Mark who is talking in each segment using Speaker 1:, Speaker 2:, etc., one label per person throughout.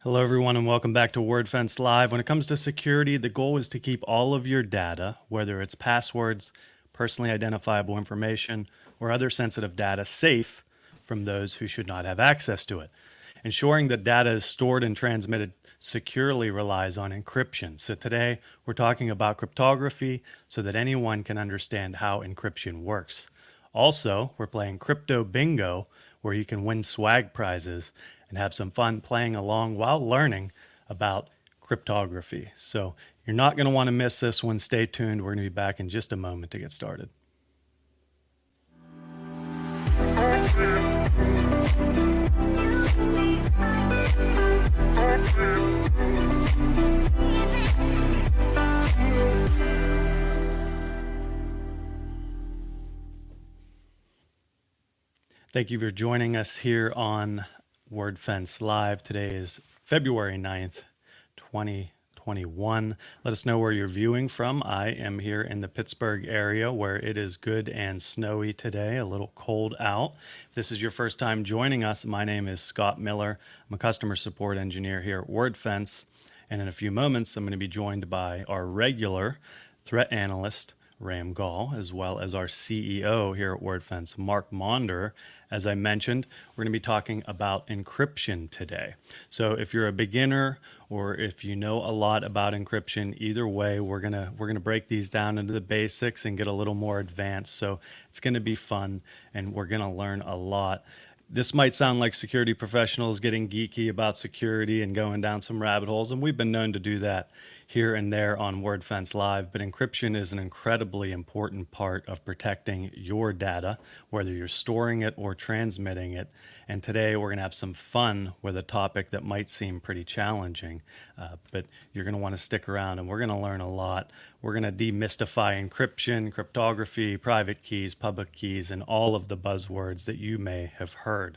Speaker 1: Hello, everyone, and welcome back to Wordfence Live. When it comes to security, the goal is to keep all of your data, whether it's passwords, personally identifiable information, or other sensitive data, safe from those who should not have access to it. Ensuring that data is stored and transmitted securely relies on encryption. So today, we're talking about cryptography so that anyone can understand how encryption works. Also, we're playing Crypto Bingo, where you can win swag prizes and have some fun playing along while learning about cryptography. So you're not going to want to miss this one. Stay tuned. We're going to be back in just a moment to get started. Thank you for joining us here on Wordfence Live. Today is February 9th, 2021. Let us know where you're viewing from. I am here in the Pittsburgh area where it is good and snowy today, a little cold out. If this is your first time joining us, my name is Scott Miller. I'm a customer support engineer here at Wordfence. And in a few moments, I'm going to be joined by our regular threat analyst, Ram Gall, as well as our CEO here at Wordfence, Mark Maunder. As I mentioned, we're going to be talking about encryption today. So if you're a beginner or if you know a lot about encryption, either way, we're gonna break these down into the basics and get a little more advanced. So it's going to be fun, and we're going to learn a lot. This might sound like security professionals getting geeky about security and going down some rabbit holes, and we've been known to do that here and there on Wordfence Live, but encryption is an incredibly important part of protecting your data, whether you're storing it or transmitting it. And today we're going to have some fun with a topic that might seem pretty challenging, but you're going to want to stick around and we're going to learn a lot. We're going to demystify encryption, cryptography, private keys, public keys, and all of the buzzwords that you may have heard.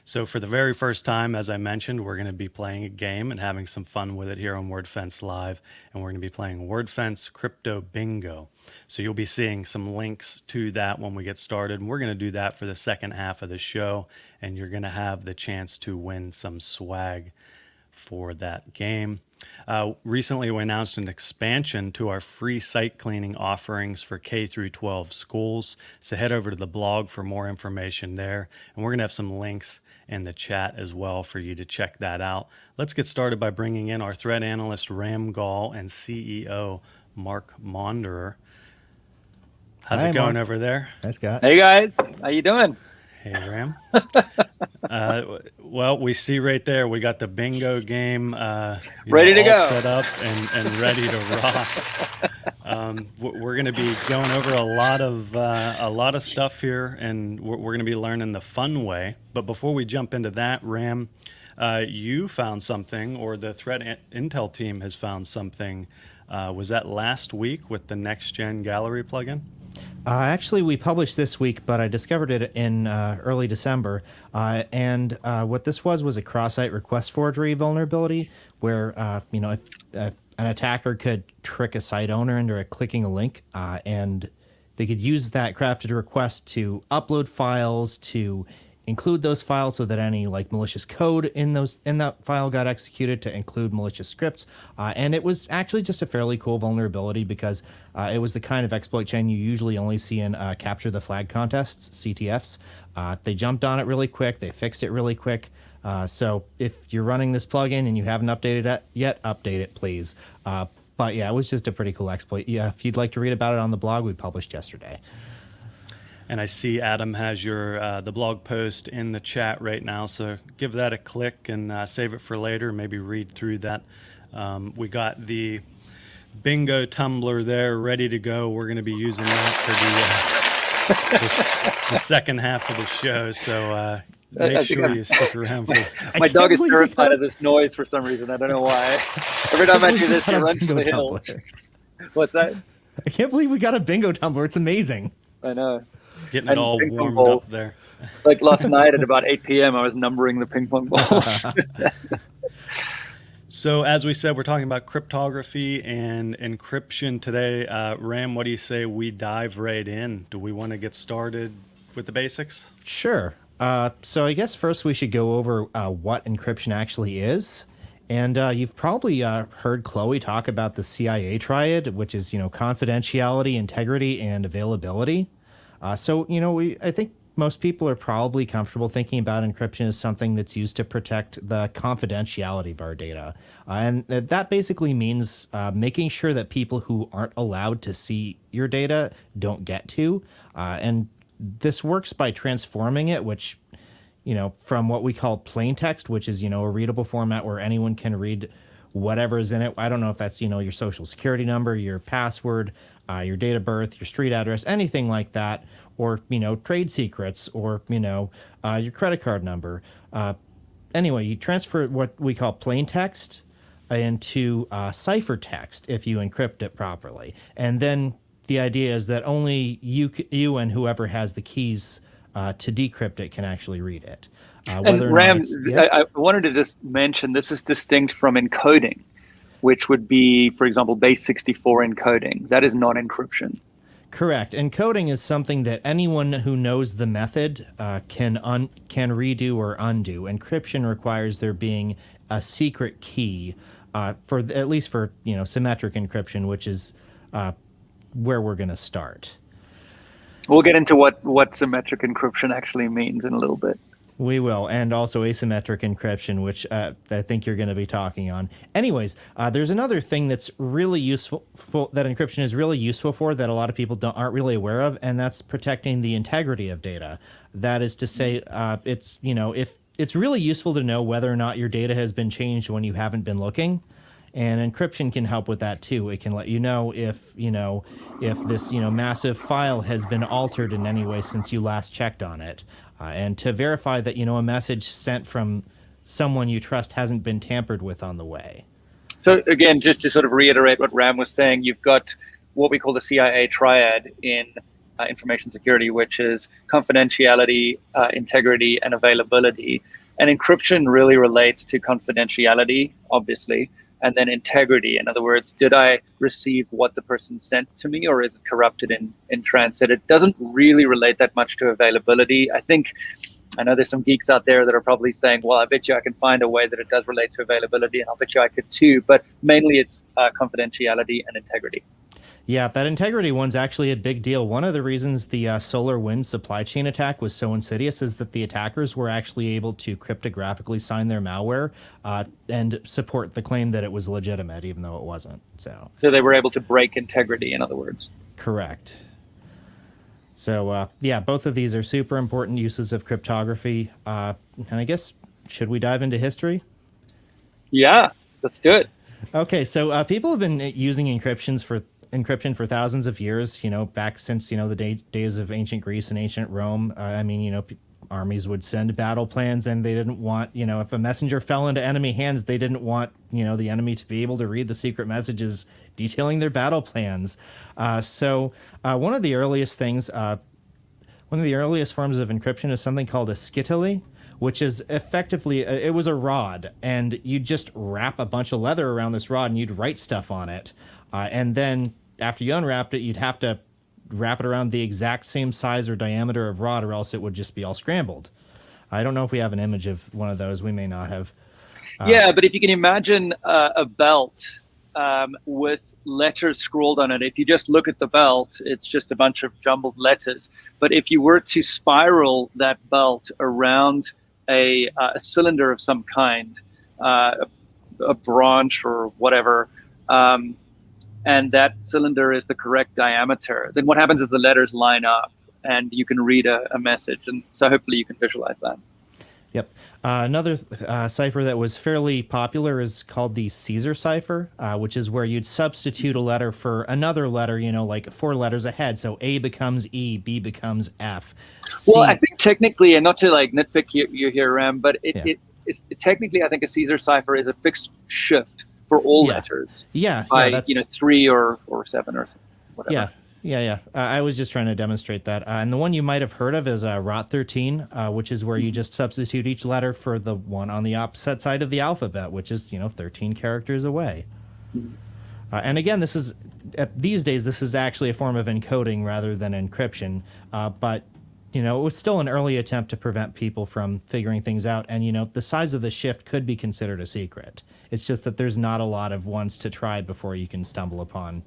Speaker 1: So for the very first time, as I mentioned, we're going to be playing a game and having some fun with it here on Wordfence Live. And we're going to be playing Wordfence Crypto Bingo. So you'll be seeing some links to that when we get started. And we're going to do that for the second half of the show. And you're going to have the chance to win some swag for that game. Recently, we announced an expansion to our free site cleaning offerings for K through 12 schools. So head over to the blog for more information there. And we're going to have some links in the chat as well for you to check that out. Let's get started by bringing in our threat analyst, Ram Gall, and CEO, Mark Maunderer. How's it going over there?
Speaker 2: Hi, Scott.
Speaker 3: Hey, guys. How you doing?
Speaker 1: Hey, Ram. Well, we see right there, we got the bingo game
Speaker 3: ready to
Speaker 1: all
Speaker 3: go,
Speaker 1: set up and ready to rock. We're going to be going over a lot of stuff here, and we're going to be learning the fun way. But before we jump into that, Ram, you found something, or the threat intel team has found something. Was that last week with the Next Gen Gallery plugin?
Speaker 2: Actually, we published this week, but I discovered it in early December. And what this was a cross-site request forgery vulnerability where, if an attacker could trick a site owner into clicking a link, and they could use that crafted request to upload files, to include those files so that any malicious code in that file got executed, to include malicious scripts. And it was actually just a fairly cool vulnerability because it was the kind of exploit chain you usually only see in capture the flag contests, CTFs. They jumped on it really quick. They fixed it really quick. So if you're running this plugin and you haven't updated it yet, update it, please. But yeah, it was just a pretty cool exploit. Yeah, if you'd like to read about it on the blog, we published yesterday.
Speaker 1: And I see Adam has your the blog post in the chat right now, so give that a click and save it for later. Maybe read through that. We got the bingo tumbler there ready to go. We're going to be using that for the second half of the show, so make sure you stick around for
Speaker 3: My dog is terrified of this noise for some reason. I don't know why. Every time I do this, he runs to the hill. What's that?
Speaker 2: I can't believe we got a bingo tumbler. It's amazing.
Speaker 3: I know.
Speaker 1: Getting it all warmed up there.
Speaker 3: Like last night at about 8 p.m., I was numbering the ping pong balls.
Speaker 1: So as we said, we're talking about cryptography and encryption today. Ram, what do you say we dive right in? Do we want to get started with the basics?
Speaker 2: Sure. So I guess first we should go over what encryption actually is. And you've probably heard Chloe talk about the CIA triad, which is, confidentiality, integrity, and availability. I think most people are probably comfortable thinking about encryption as something that's used to protect the confidentiality of our data. And that basically means making sure that people who aren't allowed to see your data don't get to. And this works by transforming it, which, from what we call plain text, which is, a readable format where anyone can read whatever's in it. I don't know if that's, your social security number, your password, your date of birth, your street address, anything like that, or, trade secrets, or, your credit card number. Anyway, you transfer what we call plain text into ciphertext if you encrypt it properly. And then the idea is that only you and whoever has the keys to decrypt it can actually read it.
Speaker 3: And Ram, I wanted to just mention this is distinct from encoding, which would be, for example, base 64 encoding. That is not encryption.
Speaker 2: Correct. Encoding is something that anyone who knows the method can redo or undo. Encryption requires there being a secret key for at least for symmetric encryption, which is where we're going to start.
Speaker 3: We'll get into what symmetric encryption actually means in a little bit.
Speaker 2: We will, and also asymmetric encryption, which I think you're going to be talking on. Anyways, there's another thing that's really useful that encryption is really useful for that a lot of people aren't really aware of, and that's protecting the integrity of data. That is to say, if it's really useful to know whether or not your data has been changed when you haven't been looking. And encryption can help with that too. It can let you know if this massive file has been altered in any way since you last checked on it, and to verify that a message sent from someone you trust hasn't been tampered with on the way.
Speaker 3: So again, just to sort of reiterate what Ram was saying, you've got what we call the CIA triad in information security, which is confidentiality, integrity, and availability. And encryption really relates to confidentiality, obviously. And then integrity. In other words, did I receive what the person sent to me, or is it corrupted in transit? It doesn't really relate that much to availability. I know there's some geeks out there that are probably saying, well, I bet you I can find a way that it does relate to availability, and I'll bet you I could too. But mainly it's confidentiality and integrity.
Speaker 2: Yeah, that integrity one's actually a big deal. One of the reasons the SolarWinds supply chain attack was so insidious is that the attackers were actually able to cryptographically sign their malware and support the claim that it was legitimate, even though it wasn't. So
Speaker 3: they were able to break integrity, in other words.
Speaker 2: Correct. So, both of these are super important uses of cryptography. And I guess, should we dive into history?
Speaker 3: Yeah, let's do it.
Speaker 2: Okay, so people have been using encryption for thousands of years, back since, the days of ancient Greece and ancient Rome. Armies would send battle plans, and they didn't want, if a messenger fell into enemy hands, they didn't want, the enemy to be able to read the secret messages detailing their battle plans. One of the earliest forms of encryption is something called a scytale, which is effectively, it was a rod, and you'd just wrap a bunch of leather around this rod, and you'd write stuff on it. And then after you unwrapped it, you'd have to wrap it around the exact same size or diameter of rod, or else it would just be all scrambled. I don't know if we have an image of one of those. We may not have.
Speaker 3: Yeah, but if you can imagine a belt with letters scrawled on it, if you just look at the belt, it's just a bunch of jumbled letters. But if you were to spiral that belt around a cylinder of some kind, a branch or whatever, and that cylinder is the correct diameter, then what happens is the letters line up and you can read a message. And so hopefully you can visualize that.
Speaker 2: Yep. Another cipher that was fairly popular is called the Caesar cipher, which is where you'd substitute a letter for another letter, like 4 letters ahead. So A becomes E, B becomes F.
Speaker 3: Well, I think technically, and not to nitpick you here, Ram, but it's technically, I think a Caesar cipher is a fixed shift for all letters. By 3 or 7 or whatever.
Speaker 2: Yeah. I was just trying to demonstrate that. And the one you might have heard of is ROT 13, which is where you just substitute each letter for the one on the opposite side of the alphabet, which is 13 characters away. And again, these days this is actually a form of encoding rather than encryption. But it was still an early attempt to prevent people from figuring things out. And, the size of the shift could be considered a secret. It's just that there's not a lot of ones to try before you can stumble upon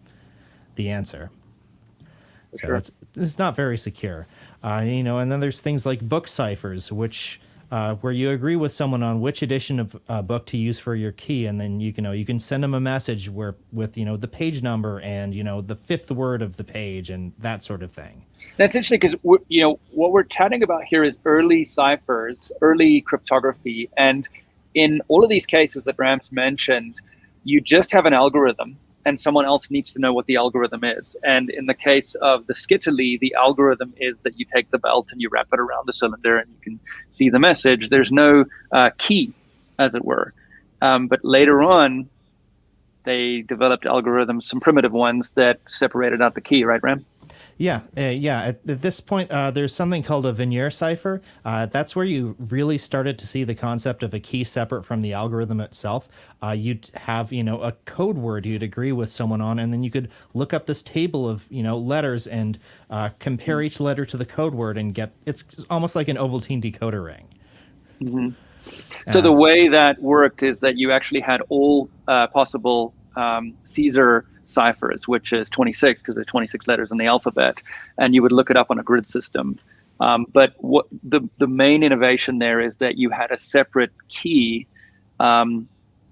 Speaker 2: the answer. So
Speaker 3: Sure.
Speaker 2: it's not very secure. And then there's things like book ciphers, which where you agree with someone on which edition of a book to use for your key, and then you can send them a message with the page number and the fifth word of the page and that sort of thing.
Speaker 3: That's interesting because what we're chatting about here is early ciphers, early cryptography, and in all of these cases that Rams mentioned, you just have an algorithm and someone else needs to know what the algorithm is. And in the case of the Skitterly, the algorithm is that you take the belt and you wrap it around the cylinder and you can see the message. There's no key, as it were. But later on, they developed algorithms, some primitive ones that separated out the key, right, Ram?
Speaker 2: Yeah. At this point, there's something called a veneer cipher. That's where you really started to see the concept of a key separate from the algorithm itself. You'd have, a code word you'd agree with someone on, and then you could look up this table of, letters and compare each letter to the code word and it's almost like an Ovaltine decoder ring.
Speaker 3: Mm-hmm. So the way that worked is that you actually had all possible Caesar ciphers, which is 26 because there's 26 letters in the alphabet, and you would look it up on a grid system. But what the main innovation there is that you had a separate key, and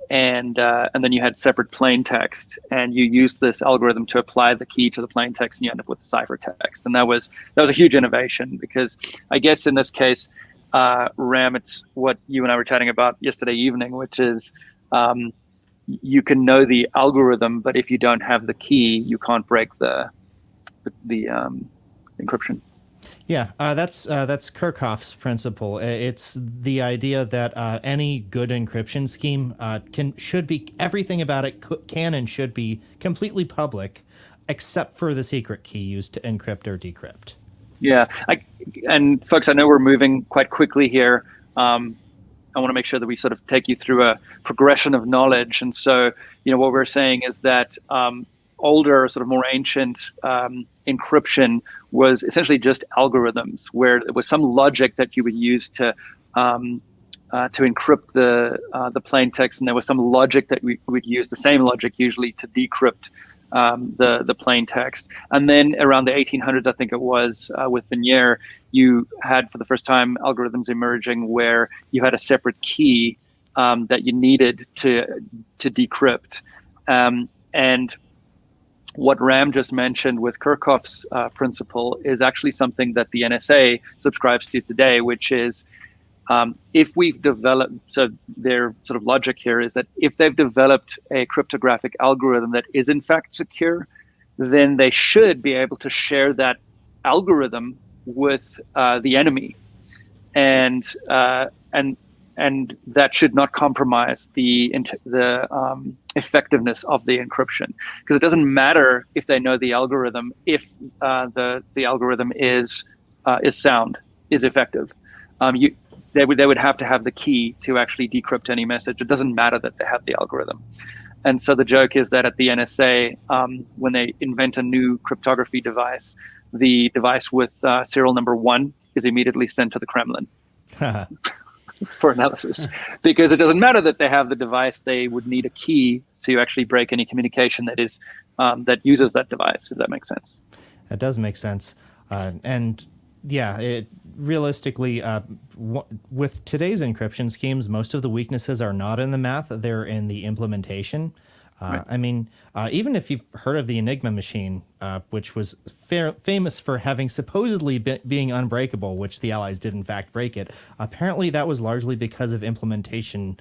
Speaker 3: then you had separate plain text, and you used this algorithm to apply the key to the plain text, and you end up with the ciphertext. And that was a huge innovation because I guess in this case, Ram, it's what you and I were chatting about yesterday evening, which is you can know the algorithm, but if you don't have the key, you can't break the encryption.
Speaker 2: Yeah, that's Kirchhoffs' principle. It's the idea that any good encryption scheme should be everything about it can and should be completely public, except for the secret key used to encrypt or decrypt.
Speaker 3: Yeah, and folks, I know we're moving quite quickly here. I want to make sure that we sort of take you through a progression of knowledge. And so, what we're saying is that older, sort of more ancient encryption was essentially just algorithms, where there was some logic that you would use to encrypt the plain text, and there was some logic that we would use, the same logic usually, to decrypt the plain text. And then around the 1800s, I think it was, with veneer, you had for the first time algorithms emerging where you had a separate key that you needed to decrypt. And what Ram just mentioned with Kirchhoffs' principle is actually something that the NSA subscribes to today, which is if we've developed, so their sort of logic here is that if they've developed a cryptographic algorithm that is in fact secure, then they should be able to share that algorithm with the enemy, and that should not compromise the effectiveness of the encryption, because it doesn't matter if they know the algorithm if the algorithm is sound, is effective. They would have to have the key to actually decrypt any message. It doesn't matter that they have the algorithm. And so the joke is that at the NSA, when they invent a new cryptography device, the device with serial number 1 is immediately sent to the Kremlin for analysis, because it doesn't matter that they have the device. They would need a key to actually break any communication that is that uses that device. Does that make sense?
Speaker 2: That does make sense. And yeah, realistically, with today's encryption schemes, most of the weaknesses are not in the math; they're in the implementation. Right. I mean, even if you've heard of the Enigma machine, which was famous for having supposedly being unbreakable, which the Allies did in fact break it, apparently that was largely because of implementation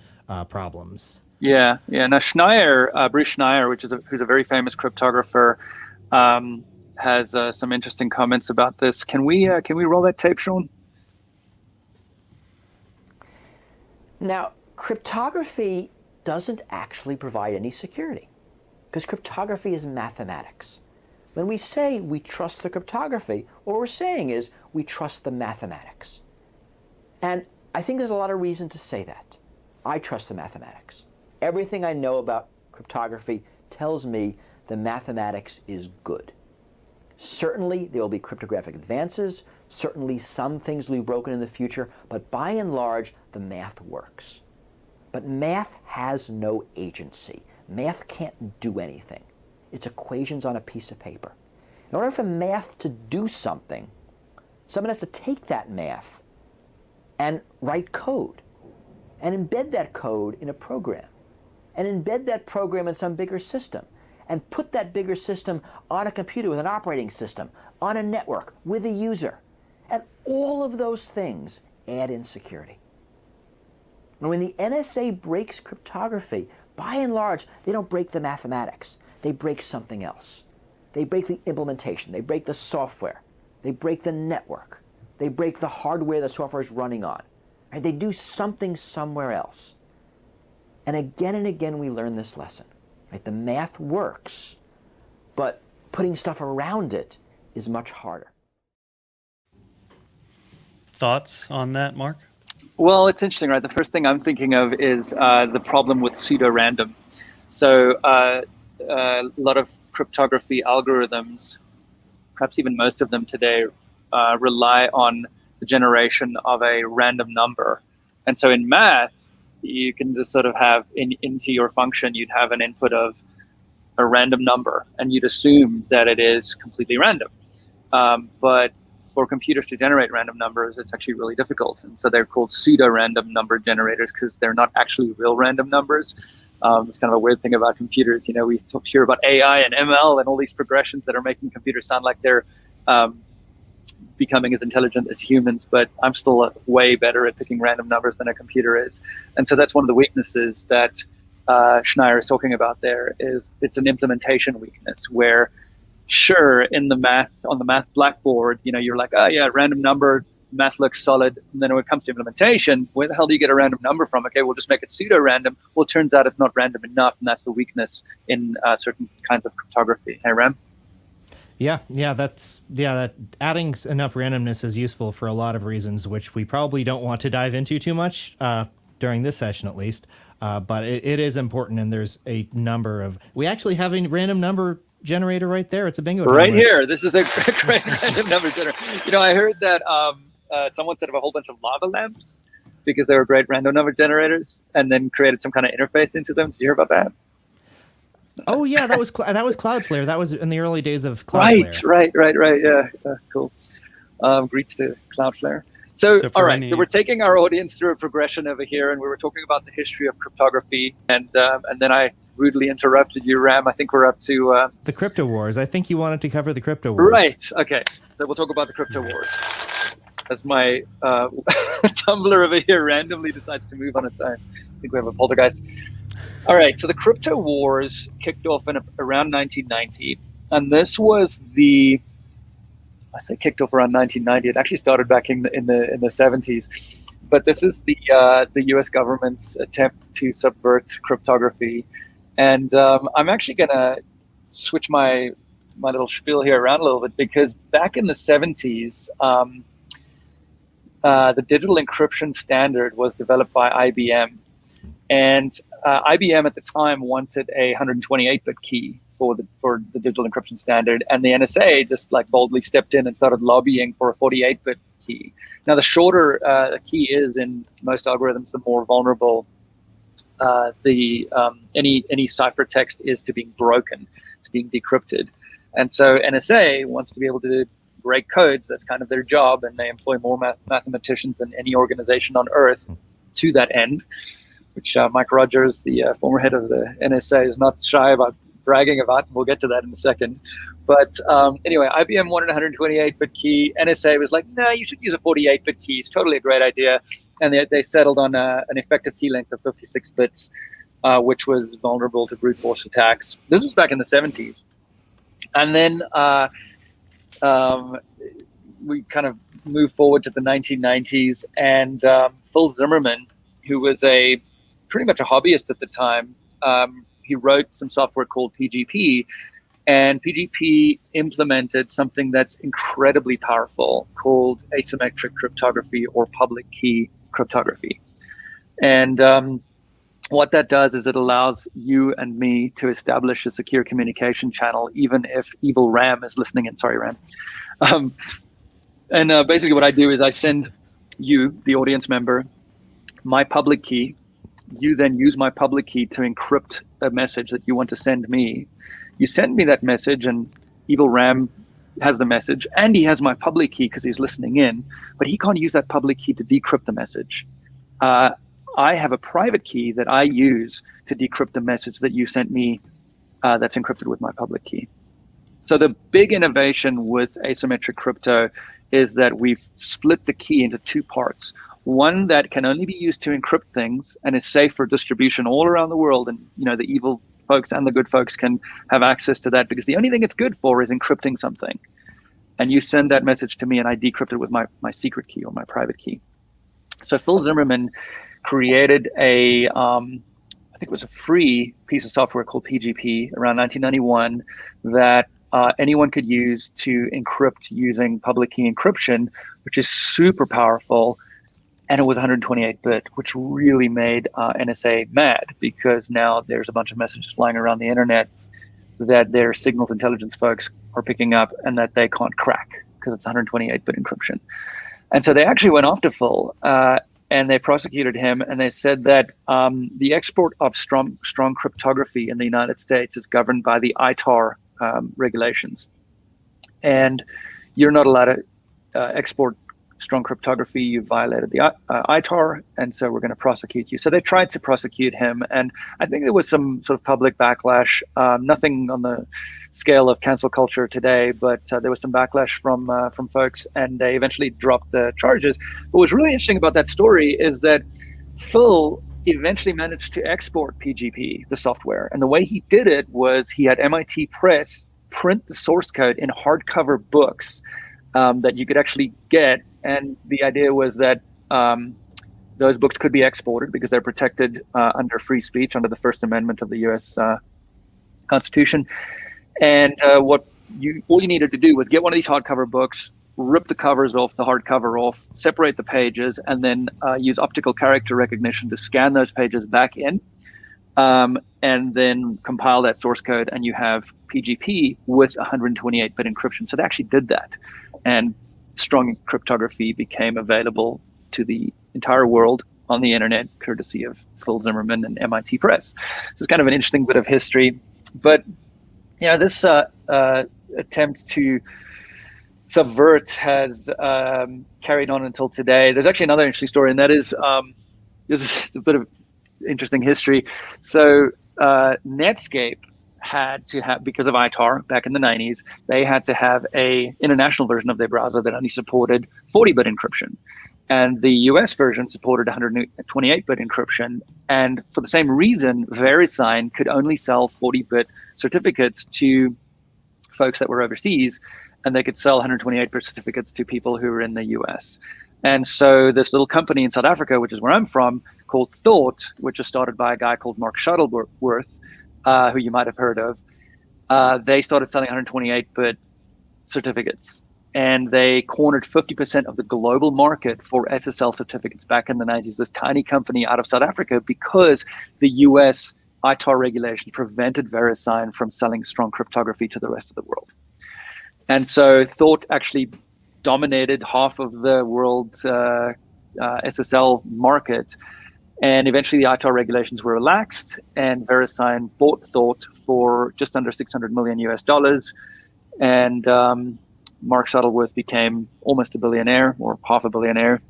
Speaker 2: problems. Yeah.
Speaker 3: Now Bruce Schneier, who's a very famous cryptographer, has some interesting comments about this. Can we roll that tape, Sean?
Speaker 4: Now, cryptography doesn't actually provide any security, because cryptography is mathematics. When we say we trust the cryptography, what we're saying is we trust the mathematics. And I think there's a lot of reason to say that. I trust the mathematics. Everything I know about cryptography tells me the mathematics is good. Certainly, there will be cryptographic advances. Certainly, some things will be broken in the future. But by and large, the math works. But math has no agency. Math can't do anything. It's equations on a piece of paper. In order for math to do something, someone has to take that math and write code and embed that code in a program and embed that program in some bigger system and put that bigger system on a computer with an operating system, on a network, with a user. And all of those things add in security. And when the NSA breaks cryptography, by and large, they don't break the mathematics. They break something else. They break the implementation. They break the software. They break the network. They break the hardware the software is running on. Right? They do something somewhere else. And again, we learn this lesson. Right? The math works, but putting stuff around it is much harder.
Speaker 1: Thoughts on that, Mark?
Speaker 3: Well, it's interesting, right? The first thing I'm thinking of is the problem with pseudo-random. So a lot of cryptography algorithms, perhaps even most of them today, rely on the generation of a random number. And so in math, you can just sort of have into your function, you'd have an input of a random number, and you'd assume that it is completely random. But for computers to generate random numbers, it's actually really difficult. And so they're called pseudo-random number generators because they're not actually real random numbers. It's kind of a weird thing about computers. You know, we hear about AI and ML and all these progressions that are making computers sound like they're becoming as intelligent as humans, but I'm still way better at picking random numbers than a computer is. And so that's one of the weaknesses that Schneier is talking about there, is it's an implementation weakness where, sure, in the math, on the math blackboard, you know, you're like, oh yeah, random number, math looks solid. And then when it comes to implementation, where the hell do you get a random number from? Okay, we'll just make it pseudo-random. Well, it turns out it's not random enough, and that's the weakness in certain kinds of cryptography. Hey, Ram?
Speaker 2: That adding enough randomness is useful for a lot of reasons, which we probably don't want to dive into too much during this session, at least. But it is important, and there's a number of. We actually have a random number generator right there. It's a bingo.
Speaker 3: Right here. This is a great random number generator. You know, I heard that someone set up a whole bunch of lava lamps because they were great random number generators, and then created some kind of interface into them. Did you hear about that?
Speaker 2: Oh yeah, that was Cloudflare. That was in the early days of Cloudflare.
Speaker 3: Right. Yeah, cool. Greets to Cloudflare. So all right, so we're taking our audience through a progression over here, and we were talking about the history of cryptography, and then I rudely interrupted you, Ram. I think we're up to
Speaker 2: the crypto wars. I think you wanted to cover the crypto wars.
Speaker 3: Right. Okay. So we'll talk about the crypto wars. As my Tumblr over here randomly decides to move on its own. I think we have a poltergeist. All right, so the crypto wars kicked off in around 1990, and this was I say kicked off around 1990. It actually started back in the 70s, but this is the U.S. government's attempt to subvert cryptography, and I'm actually gonna switch my little spiel here around a little bit, because back in the 70s, the digital encryption standard was developed by IBM. And IBM at the time wanted a 128-bit key for the digital encryption standard, and the NSA just like boldly stepped in and started lobbying for a 48-bit key. Now, the shorter a key is in most algorithms, the more vulnerable any ciphertext is to being broken, to being decrypted. And so NSA wants to be able to break codes. That's kind of their job, and they employ more mathematicians than any organization on Earth to that end, which Mike Rogers, the former head of the NSA, is not shy about bragging about. We'll get to that in a second. But anyway, IBM wanted a 128-bit key. NSA was like, no, you should use a 48-bit key. It's totally a great idea. And they settled on an effective key length of 56 bits, which was vulnerable to brute force attacks. This was back in the 70s. And then we kind of moved forward to the 1990s, and Phil Zimmerman, who was pretty much a hobbyist at the time, he wrote some software called PGP, and PGP implemented something that's incredibly powerful called asymmetric cryptography or public key cryptography. And what that does is it allows you and me to establish a secure communication channel, even if evil Ram is listening in. Sorry, Ram. Basically what I do is I send you, the audience member, my public key. You then use my public key to encrypt a message that you want to send me. You send me that message, and evil Ram has the message, and he has my public key because he's listening in, but he can't use that public key to decrypt the message. I have a private key that I use to decrypt the message that you sent me that's encrypted with my public key. So the big innovation with asymmetric crypto is that we've split the key into two parts. One that can only be used to encrypt things and is safe for distribution all around the world. And the evil folks and the good folks can have access to that because the only thing it's good for is encrypting something. And you send that message to me and I decrypt it with my secret key or my private key. So Phil Zimmermann created I think it was a free piece of software called PGP around 1991 that anyone could use to encrypt using public key encryption, which is super powerful. And it was 128-bit, which really made NSA mad because now there's a bunch of messages flying around the internet that their signals intelligence folks are picking up and that they can't crack because it's 128-bit encryption. And so they actually went after Phil and they prosecuted him, and they said that the export of strong cryptography in the United States is governed by the ITAR regulations. And you're not allowed to export strong cryptography. You violated the ITAR, and so we're going to prosecute you. So they tried to prosecute him, and I think there was some sort of public backlash, nothing on the scale of cancel culture today, but there was some backlash from folks, and they eventually dropped the charges. But what's really interesting about that story is that Phil eventually managed to export PGP, the software, and the way he did it was he had MIT Press print the source code in hardcover books that you could actually get. And the idea was that those books could be exported because they're protected under free speech under the First Amendment of the U.S. Constitution. And all you needed to do was get one of these hardcover books, rip the covers off, the hardcover off, separate the pages, and then use optical character recognition to scan those pages back in, and then compile that source code, and you have PGP with 128-bit encryption. So they actually did that. And strong cryptography became available to the entire world on the internet, courtesy of Phil Zimmermann and MIT Press. So it's kind of an interesting bit of history. But this attempt to subvert has carried on until today. There's actually another interesting story, and that is this is a bit of interesting history. So Netscape had to have, because of ITAR back in the 90s, they had to have a international version of their browser that only supported 40-bit encryption. And the US version supported 128-bit encryption. And for the same reason, VeriSign could only sell 40-bit certificates to folks that were overseas, and they could sell 128-bit certificates to people who were in the US. And so this little company in South Africa, which is where I'm from, called Thought, which was started by a guy called Mark Shuttleworth, who you might have heard of, they started selling 128-bit certificates. And they cornered 50% of the global market for SSL certificates back in the 90s, this tiny company out of South Africa, because the US ITAR regulations prevented VeriSign from selling strong cryptography to the rest of the world. And so Thought actually dominated half of the world SSL market. And eventually the ITAR regulations were relaxed, and VeriSign bought Thought for just under $600 million US. And Mark Shuttleworth became almost a billionaire, or half a billionaire.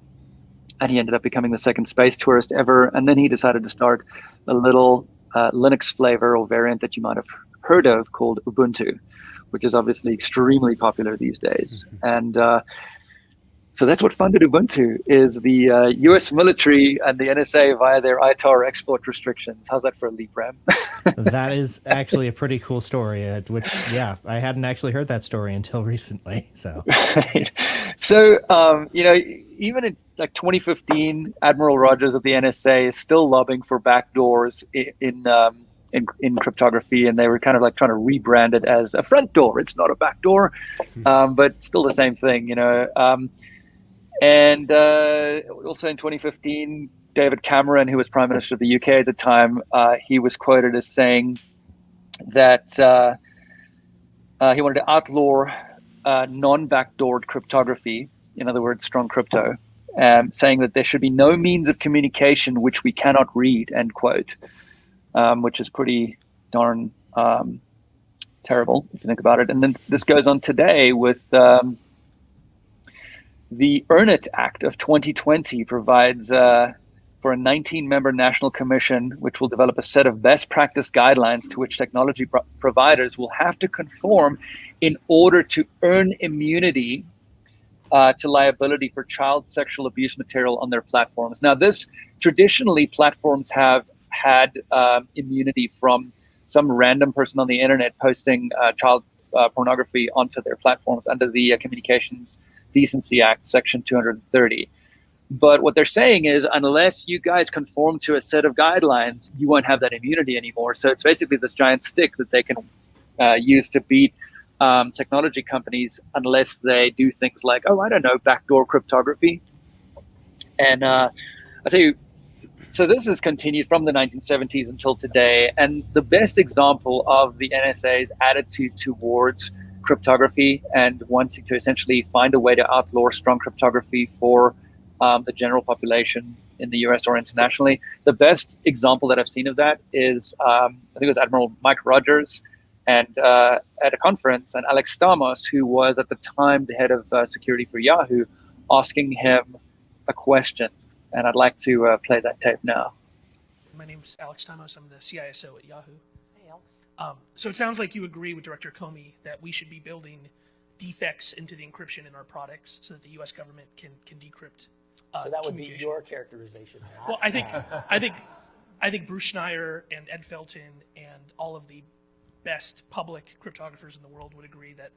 Speaker 3: And he ended up becoming the second space tourist ever. And then he decided to start a little Linux flavor or variant that you might have heard of called Ubuntu, which is obviously extremely popular these days. And so that's what funded Ubuntu, is the US military and the NSA via their ITAR export restrictions. How's that for a leap, Ram?
Speaker 2: That is actually a pretty cool story, which, I hadn't actually heard that story until recently. So,
Speaker 3: right. So, even in like 2015, Admiral Rogers of the NSA is still lobbying for backdoors in cryptography, and they were kind of like trying to rebrand it as a front door. It's not a back door, but still the same thing, And also in 2015, David Cameron, who was Prime Minister of the UK at the time, he was quoted as saying that he wanted to outlaw non-backdoored cryptography, in other words, strong crypto, saying that there should be no means of communication which we cannot read, end quote, which is pretty darn terrible if you think about it. And then this goes on today with the Earn It Act of 2020 provides for a 19-member national commission, which will develop a set of best practice guidelines to which technology providers will have to conform in order to earn immunity to liability for child sexual abuse material on their platforms. Now, traditionally, platforms have had immunity from some random person on the internet posting child pornography onto their platforms under the Communications Decency Act, Section 230. But what they're saying is, unless you guys conform to a set of guidelines, you won't have that immunity anymore. So it's basically this giant stick that they can use to beat technology companies unless they do things like, oh, I don't know, backdoor cryptography. And I tell you, so this has continued from the 1970s until today. And the best example of the NSA's attitude towards cryptography and wanting to essentially find a way to outlaw strong cryptography for the general population in the US or internationally. The best example that I've seen of that is, I think it was Admiral Mike Rogers, and at a conference, and Alex Stamos, who was at the time the head of security for Yahoo, asking him a question. And I'd like to play that tape now.
Speaker 5: My name's Alex Stamos. I'm the CISO at Yahoo. Hey, Alex. So it sounds like you agree with Director Comey that we should be building defects into the encryption in our products so that the U.S. government can decrypt.
Speaker 6: So that would be your characterization.
Speaker 5: Well, I think Bruce Schneier and Ed Felton and all of the best public cryptographers in the world would agree that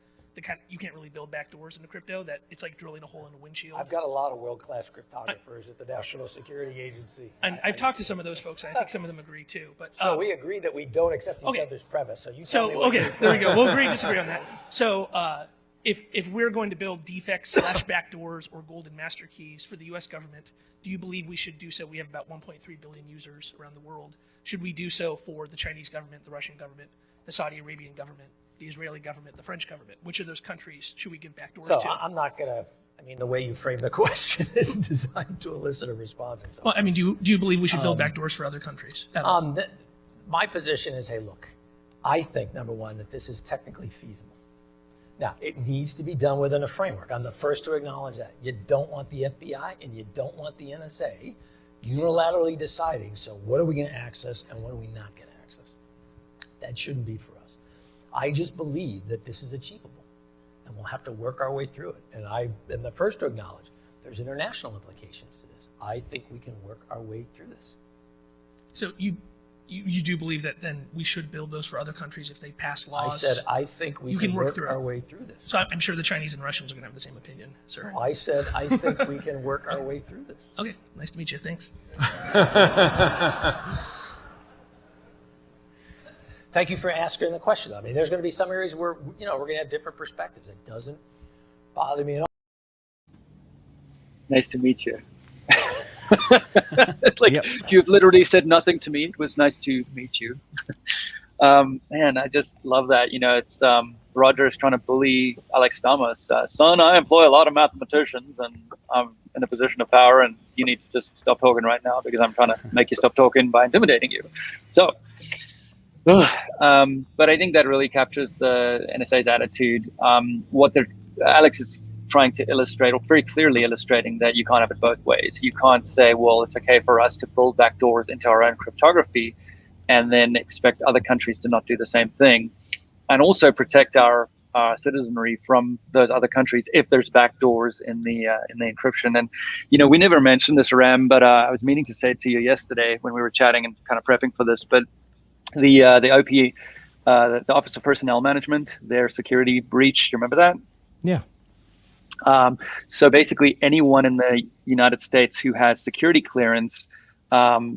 Speaker 5: you can't really build backdoors into crypto, that it's like drilling a hole in a windshield.
Speaker 6: I've got a lot of world-class cryptographers at the National Security Agency.
Speaker 5: And I've talked to some of those folks, and I think some of them agree too. But
Speaker 6: so we agree that we don't accept each other's premise. So you tell me what
Speaker 5: okay, there we go. We'll agree to disagree on that. So if we're going to build defects / backdoors or golden master keys for the U.S. government, do you believe we should do so? We have about 1.3 billion users around the world. Should we do so for the Chinese government, the Russian government, the Saudi Arabian government, the Israeli government, the French government? Which of those countries should we give backdoors to?
Speaker 6: So I'm not going to, I mean, the way you frame the question is designed to elicit a response.
Speaker 5: Well, I mean, do you believe we should build backdoors for other countries?
Speaker 6: My position is, hey, look, I think, number one, that this is technically feasible. Now, it needs to be done within a framework. I'm the first to acknowledge that. You don't want the FBI and you don't want the NSA unilaterally deciding, so what are we going to access and what are we not going to access? That shouldn't be for us. I just believe that this is achievable and we'll have to work our way through it. And I am the first to acknowledge there's international implications to this. I think we can work our way through this.
Speaker 5: So you do believe that then we should build those for other countries if they pass laws?
Speaker 6: I said I think we can work our way through this.
Speaker 5: So I'm sure the Chinese and Russians are going to have the same opinion, sir.
Speaker 6: So I said I think we can work our way through this.
Speaker 5: Okay, nice to meet you. Thanks.
Speaker 6: Thank you for asking the question. I mean, there's going to be some areas where we're going to have different perspectives. It doesn't bother me at all.
Speaker 3: Nice to meet you. It's like You've literally said nothing to me. It was nice to meet you. Man, I just love that. It's Roger is trying to bully Alex Stamos. Son, I employ a lot of mathematicians, and I'm in a position of power, and you need to just stop talking right now because I'm trying to make you stop talking by intimidating you. So, but I think that really captures the NSA's attitude. Alex is trying to illustrate, or very clearly illustrating, that you can't have it both ways. You can't say, well, it's okay for us to build backdoors into our own cryptography and then expect other countries to not do the same thing, and also protect our citizenry from those other countries if there's backdoors in the encryption. And we never mentioned this, Ram, but I was meaning to say it to you yesterday when we were chatting and kind of prepping for this. But the OP, the Office of Personnel Management, their security breach. Do you remember that?
Speaker 2: Yeah.
Speaker 3: So basically, anyone in the United States who has security clearance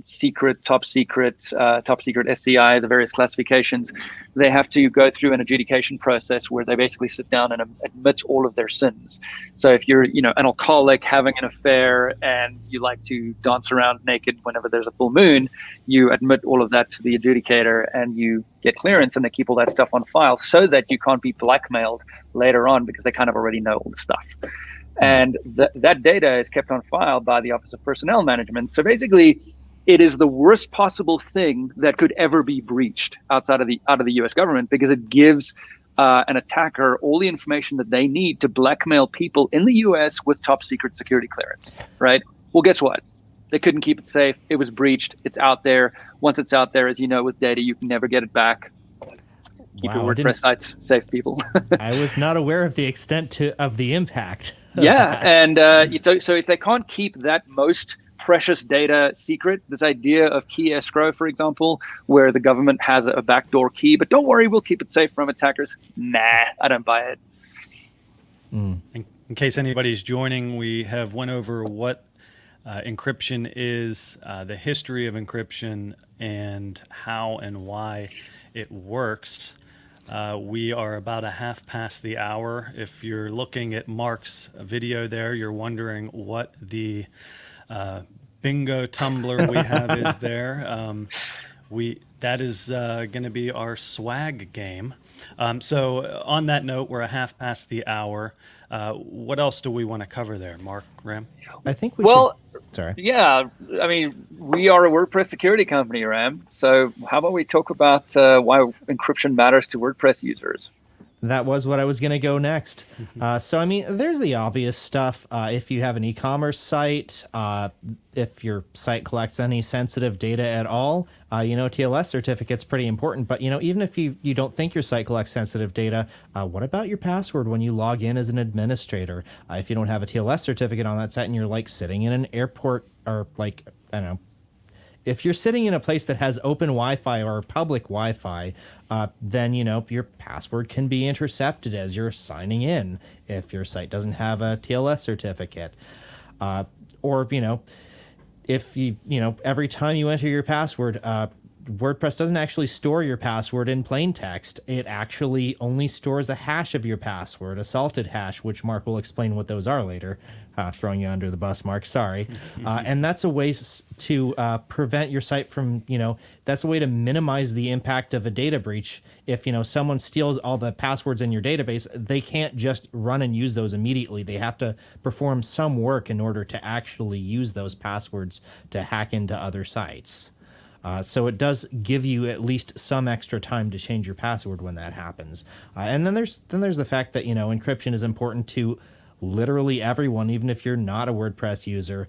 Speaker 3: secret, top secret SCI, the various classifications, they have to go through an adjudication process where they basically sit down and admit all of their sins. So if you're, an alcoholic having an affair and you like to dance around naked whenever there's a full moon, you admit all of that to the adjudicator and you get clearance, and they keep all that stuff on file so that you can't be blackmailed later on because they kind of already know all the stuff. And that data is kept on file by the Office of Personnel Management. So basically, it is the worst possible thing that could ever be breached outside of the U.S. government, because it gives an attacker all the information that they need to blackmail people in the U.S. with top secret security clearance, right? Well, guess what? They couldn't keep it safe. It was breached. It's out there. Once it's out there, as you know, with data, you can never get it back. Keep your WordPress sites safe, people.
Speaker 2: I was not aware of the extent of the impact.
Speaker 3: Yeah, and so if they can't keep that most precious data secret, this idea of key escrow, for example, where the government has a backdoor key, but don't worry, we'll keep it safe from attackers. Nah, I don't buy it.
Speaker 1: In case anybody's joining, we have went over what encryption is, the history of encryption, and how and why it works. We are about a half past the hour. If you're looking at Mark's video there, you're wondering what the bingo tumbler we have is there. That is going to be our swag game. So on that note, we're a half past the hour. What else do we want to cover there, Mark, Ram?
Speaker 2: I think we should... Sorry.
Speaker 3: Yeah, I mean, we are a WordPress security company, Ram. So how about we talk about why encryption matters to WordPress users?
Speaker 2: That was what I was going to go next. So, I mean, there's the obvious stuff. If you have an e-commerce site, if your site collects any sensitive data at all, TLS certificate's pretty important. But, even if you don't think your site collects sensitive data, what about your password when you log in as an administrator? If you don't have a TLS certificate on that site and you're like sitting in an airport or like, I don't know, if you're sitting in a place that has open Wi-Fi or public Wi-Fi, then, your password can be intercepted as you're signing in if your site doesn't have a TLS certificate. Or, if every time you enter your password, WordPress doesn't actually store your password in plain text. It actually only stores a hash of your password, a salted hash, which Mark will explain what those are later. Throwing you under the bus, Mark, sorry. And that's a way to prevent your site from, that's a way to minimize the impact of a data breach. If, someone steals all the passwords in your database, they can't just run and use those immediately. They have to perform some work in order to actually use those passwords to hack into other sites. So it does give you at least some extra time to change your password when that happens. And then there's the fact that, encryption is important to literally everyone, even if you're not a WordPress user.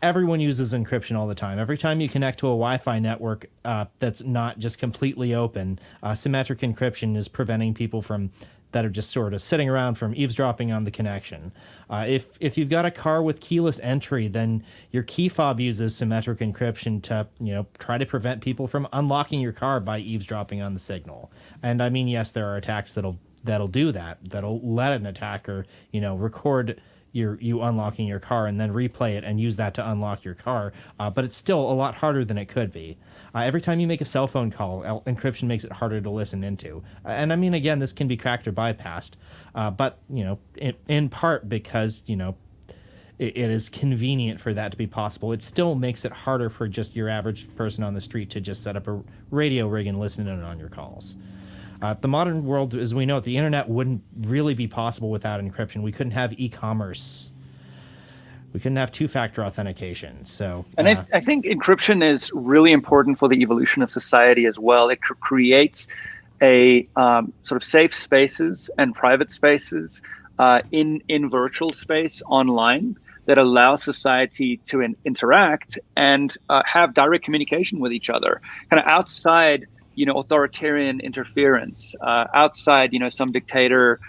Speaker 2: Everyone uses encryption all the time. Every time you connect to a Wi-Fi network that's not just completely open, symmetric encryption is preventing people that are just sort of sitting around from eavesdropping on the connection. If you've got a car with keyless entry, then your key fob uses symmetric encryption to, try to prevent people from unlocking your car by eavesdropping on the signal. And yes, there are attacks that'll do that. That'll let an attacker, record you unlocking your car and then replay it and use that to unlock your car. But it's still a lot harder than it could be. Every time you make a cell phone call, encryption makes it harder to listen into. And again, this can be cracked or bypassed. But, in part because, it is convenient for that to be possible. It still makes it harder for just your average person on the street to just set up a radio rig and listen in on your calls. The modern world, as we know it, the internet wouldn't really be possible without encryption. We couldn't have e-commerce. We couldn't have two-factor authentication. So,
Speaker 3: and I think encryption is really important for the evolution of society as well. It creates a sort of safe spaces and private spaces in virtual space online that allow society to interact and have direct communication with each other, kind of outside authoritarian interference, outside, some dictator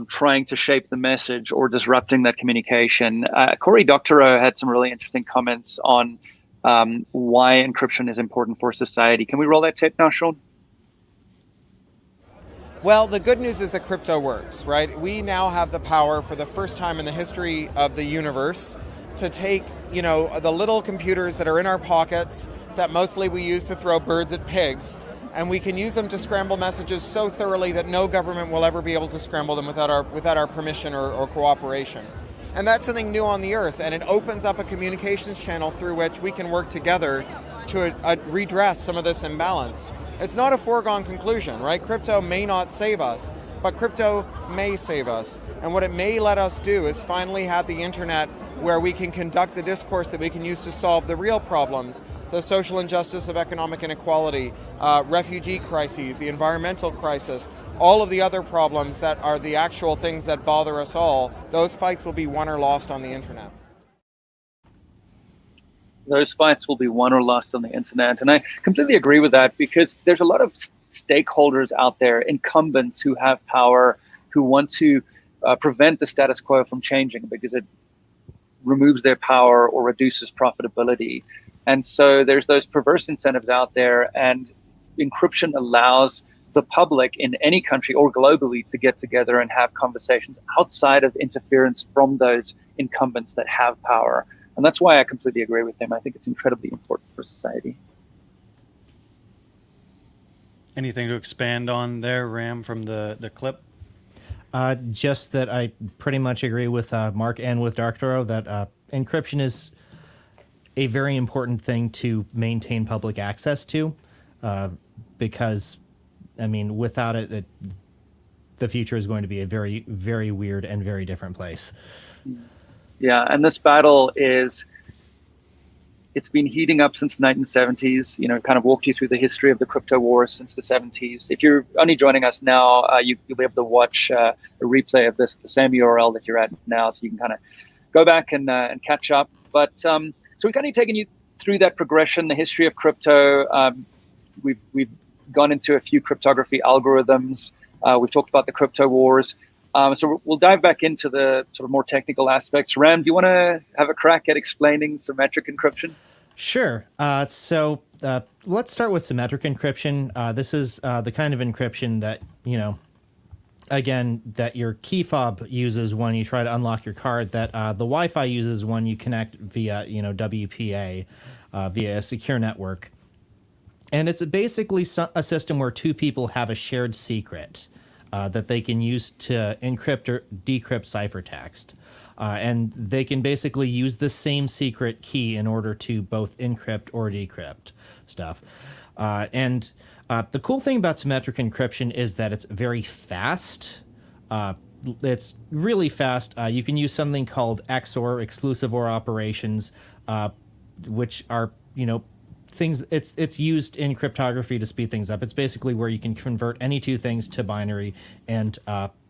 Speaker 3: trying to shape the message or disrupting that communication. Cory Doctorow had some really interesting comments on why encryption is important for society. Can we roll that tape now, Sean?
Speaker 7: Well, the good news is that crypto works, right? We now have the power for the first time in the history of the universe to take the little computers that are in our pockets that mostly we use to throw birds at pigs, and we can use them to scramble messages so thoroughly that no government will ever be able to scramble them without our permission or cooperation. And that's something new on the earth, and it opens up a communications channel through which we can work together to redress some of this imbalance. It's not a foregone conclusion, right? Crypto may not save us, but crypto may save us. And what it may let us do is finally have the internet where we can conduct the discourse that we can use to solve the real problems, the social injustice of economic inequality, refugee crises, the environmental crisis, all of the other problems that are the actual things that bother us all. Those fights will be won or lost on the internet.
Speaker 3: Those fights will be won or lost on the internet. And I completely agree with that, because there's a lot of stakeholders out there, incumbents who have power, who want to prevent the status quo from changing because it removes their power or reduces profitability. And so there's those perverse incentives out there, and encryption allows the public in any country or globally to get together and have conversations outside of interference from those incumbents that have power. And that's why I completely agree with him. I think it's incredibly important for society.
Speaker 1: Anything to expand on there, Ram, from the clip?
Speaker 2: Just that I pretty much agree with Mark and with Darktoro that encryption is a very important thing to maintain public access to, because, I mean, without it, the future is going to be a very, very weird and very different place.
Speaker 3: Yeah, and this battle it's been heating up since the 1970s, kind of walked you through the history of the crypto wars since the 70s. If you're only joining us now, you'll be able to watch a replay of this, the same URL that you're at now, so you can kind of go back and catch up. But so we've kind of taken you through that progression, the history of crypto. We've gone into a few cryptography algorithms. We've talked about the crypto wars. So we'll dive back into the sort of more technical aspects. Ram, do you want to have a crack at explaining symmetric encryption?
Speaker 2: Sure. So let's start with symmetric encryption. This is the kind of encryption that, again, that your key fob uses when you try to unlock your card, that the Wi-Fi uses when you connect via, WPA, via a secure network. And it's basically a system where two people have a shared secret that they can use to encrypt or decrypt ciphertext. And they can basically use the same secret key in order to both encrypt or decrypt stuff. And the cool thing about symmetric encryption is that it's very fast. It's really fast. You can use something called XOR, exclusive OR operations, which are, things. It's used in cryptography to speed things up. It's basically where you can convert any two things to binary and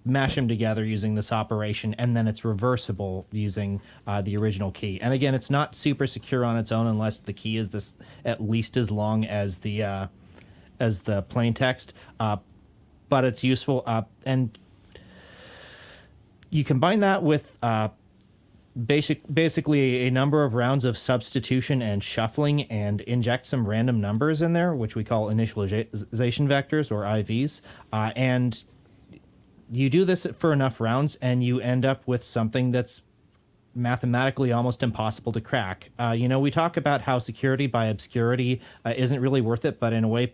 Speaker 2: mash them together using this operation, and then it's reversible using the original key. And again, it's not super secure on its own unless the key is this at least as long as the plain text, but it's useful. And you combine that with basically a number of rounds of substitution and shuffling, and inject some random numbers in there, which we call initialization vectors, or IVs. And you do this for enough rounds, and you end up with something that's mathematically almost impossible to crack. We talk about how security by obscurity isn't really worth it, but in a way,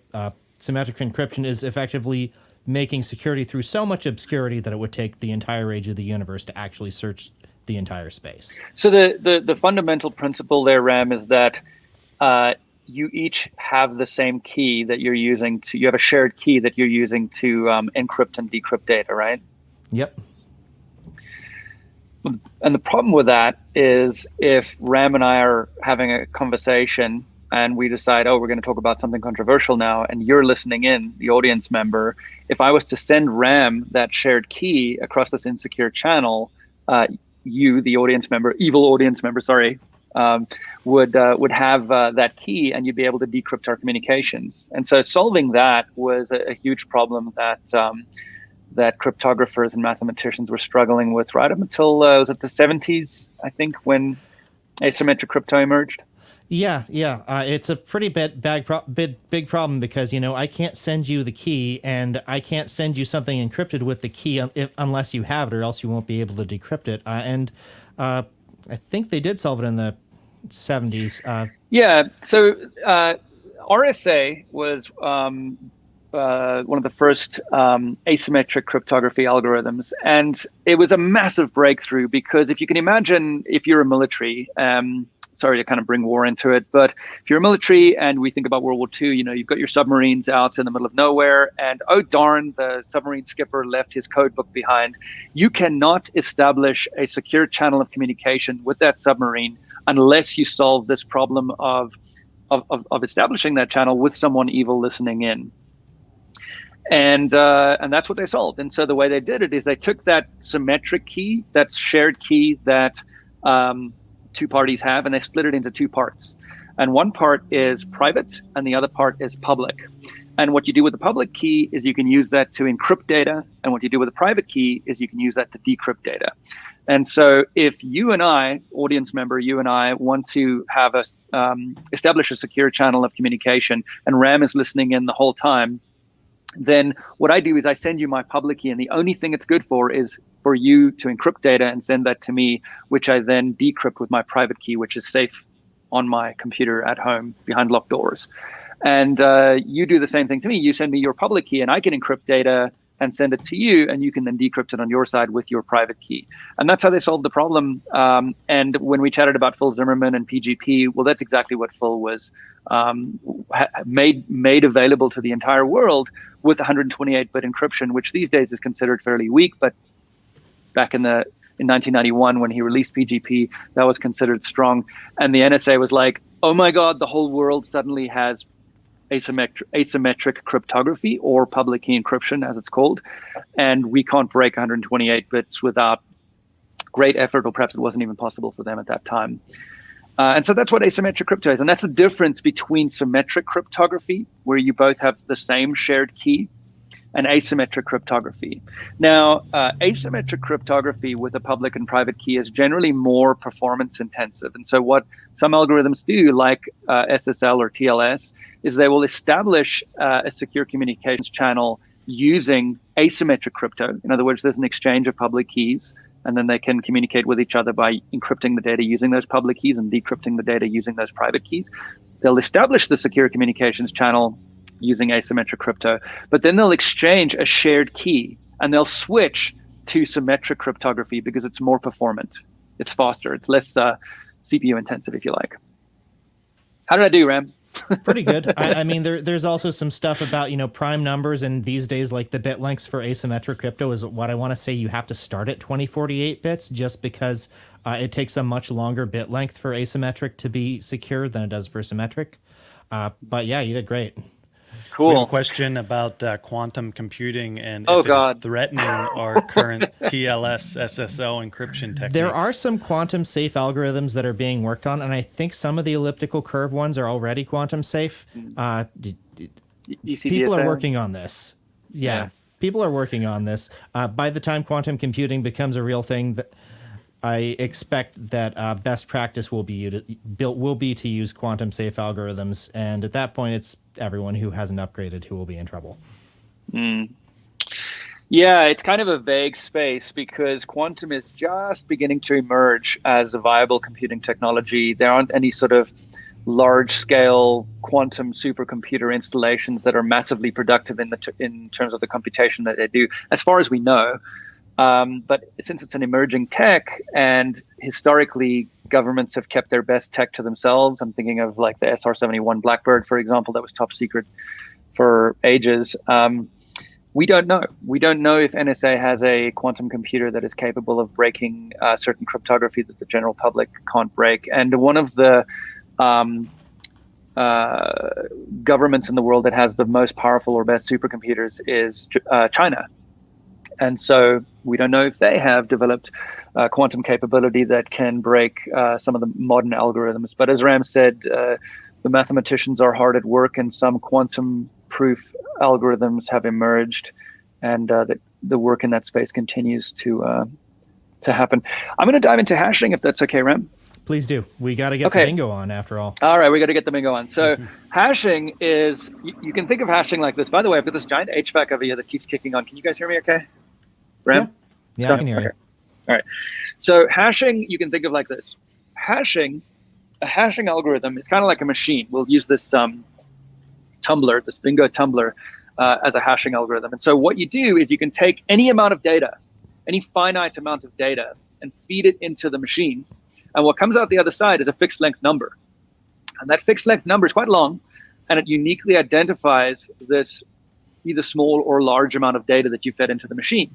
Speaker 2: symmetric encryption is effectively making security through so much obscurity that it would take the entire age of the universe to actually search the entire space.
Speaker 3: So the fundamental principle there, Ram, is that you each have the same key that you're using to, you have a shared key that you're using to encrypt and decrypt data, right?
Speaker 2: Yep.
Speaker 3: And the problem with that is if Ram and I are having a conversation and we decide, we're going to talk about something controversial now, and you're listening in, the audience member, if I was to send Ram that shared key across this insecure channel, you, the audience member, evil audience member, sorry, would have that key, and you'd be able to decrypt our communications. And so solving that was a huge problem that that cryptographers and mathematicians were struggling with right up until was it the 70s, I think, when asymmetric crypto emerged.
Speaker 2: Yeah. It's a pretty big problem because, I can't send you the key, and I can't send you something encrypted with the key unless you have it, or else you won't be able to decrypt it. And I think they did solve it in the 70s.
Speaker 3: Yeah. So RSA was one of the first asymmetric cryptography algorithms, and it was a massive breakthrough because if you can imagine, if you're a military, sorry to kind of bring war into it, but if you're a military and we think about World War II, you've got your submarines out in the middle of nowhere, and oh darn, the submarine skipper left his code book behind. You cannot establish a secure channel of communication with that submarine unless you solve this problem of establishing that channel with someone evil listening in. And that's what they solved. And so the way they did it is they took that symmetric key, that shared key that two parties have, and they split it into two parts. And one part is private and the other part is public. And what you do with the public key is you can use that to encrypt data. And what you do with the private key is you can use that to decrypt data. And so if you and I, audience member, you and I want to have establish a secure channel of communication, and RAM is listening in the whole time, then what I do is I send you my public key, and the only thing it's good for is for you to encrypt data and send that to me, which I then decrypt with my private key, which is safe on my computer at home behind locked doors. And you do the same thing to me. You send me your public key, and I can encrypt data and send it to you, and you can then decrypt it on your side with your private key. And that's how they solved the problem. And when we chatted about Phil Zimmerman and PGP, well, that's exactly what Phil was made available to the entire world with 128-bit encryption, which these days is considered fairly weak, but back in 1991 when he released PGP, that was considered strong. And the NSA was like, oh my God, the whole world suddenly has asymmetric cryptography, or public key encryption as it's called, and we can't break 128 bits without great effort, or perhaps it wasn't even possible for them at that time. And so that's what asymmetric crypto is. And that's the difference between symmetric cryptography, where you both have the same shared key, and asymmetric cryptography. Now, asymmetric cryptography with a public and private key is generally more performance intensive. And so what some algorithms do, like SSL or TLS, is they will establish a secure communications channel using asymmetric crypto. In other words, there's an exchange of public keys, and then they can communicate with each other by encrypting the data using those public keys and decrypting the data using those private keys. They'll establish the secure communications channel using asymmetric crypto, but then they'll exchange a shared key, and they'll switch to symmetric cryptography because it's more performant, it's faster, it's less CPU intensive, if you like. How did I do, Ram?
Speaker 2: Pretty good. I mean, there's also some stuff about, prime numbers, and these days, like the bit lengths for asymmetric crypto is what I want to say you have to start at 2048 bits, just because it takes a much longer bit length for asymmetric to be secure than it does for symmetric. But yeah, you did great.
Speaker 3: Cool.
Speaker 1: We have a question about quantum computing and if it is threatening our current TLS SSL encryption techniques.
Speaker 2: There are some quantum safe algorithms that are being worked on, and I think some of the elliptical curve ones are already quantum safe. People are working on this. Yeah, people are working on this. By the time quantum computing becomes a real thing, I expect that best practice will be to use quantum safe algorithms, and at that point, it's everyone who hasn't upgraded who will be in trouble.
Speaker 3: Yeah, it's kind of a vague space because quantum is just beginning to emerge as a viable computing technology. There aren't any sort of large-scale quantum supercomputer installations that are massively productive in terms of the computation that they do, as far as we know. But since it's an emerging tech, and historically governments have kept their best tech to themselves, I'm thinking of like the SR-71 Blackbird, for example, that was top secret for ages. We don't know. We don't know if NSA has a quantum computer that is capable of breaking certain cryptography that the general public can't break. And one of the governments in the world that has the most powerful or best supercomputers is China. And so we don't know if they have developed quantum capability that can break some of the modern algorithms. But as Ram said, the mathematicians are hard at work, and some quantum-proof algorithms have emerged, and the work in that space continues to happen. I'm going to dive into hashing, if that's okay, Ram.
Speaker 2: Please do. We got to get the bingo on, after all.
Speaker 3: All right, we got to get the bingo on. So hashing is, you can think of hashing like this. By the way, I've got this giant HVAC over here that keeps kicking on. Can you guys hear me okay? Ram?
Speaker 2: Yeah, I can hear you.
Speaker 3: All right. So hashing, you can think of like this. Hashing a hashing algorithm is kind of like a machine. We'll use this tumbler, this bingo tumbler, as a hashing algorithm. And so what you do is you can take any amount of data, any finite amount of data, and feed it into the machine. And what comes out the other side is a fixed length number. And that fixed length number is quite long, and it uniquely identifies this either small or large amount of data that you fed into the machine.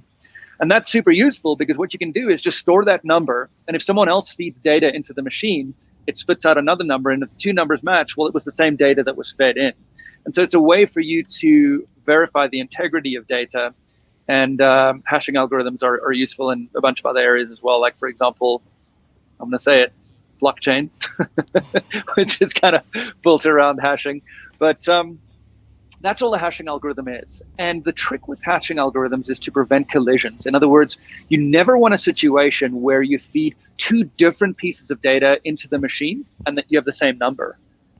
Speaker 3: And that's super useful because what you can do is just store that number. And if someone else feeds data into the machine, it spits out another number. And if the two numbers match, well, it was the same data that was fed in. And so it's a way for you to verify the integrity of data. And hashing algorithms are useful in a bunch of other areas as well. Like, for example, I'm going to say it, blockchain, which is kind of built around hashing. But that's all a hashing algorithm is. And the trick with hashing algorithms is to prevent collisions. In other words, you never want a situation where you feed two different pieces of data into the machine and that you have the same number.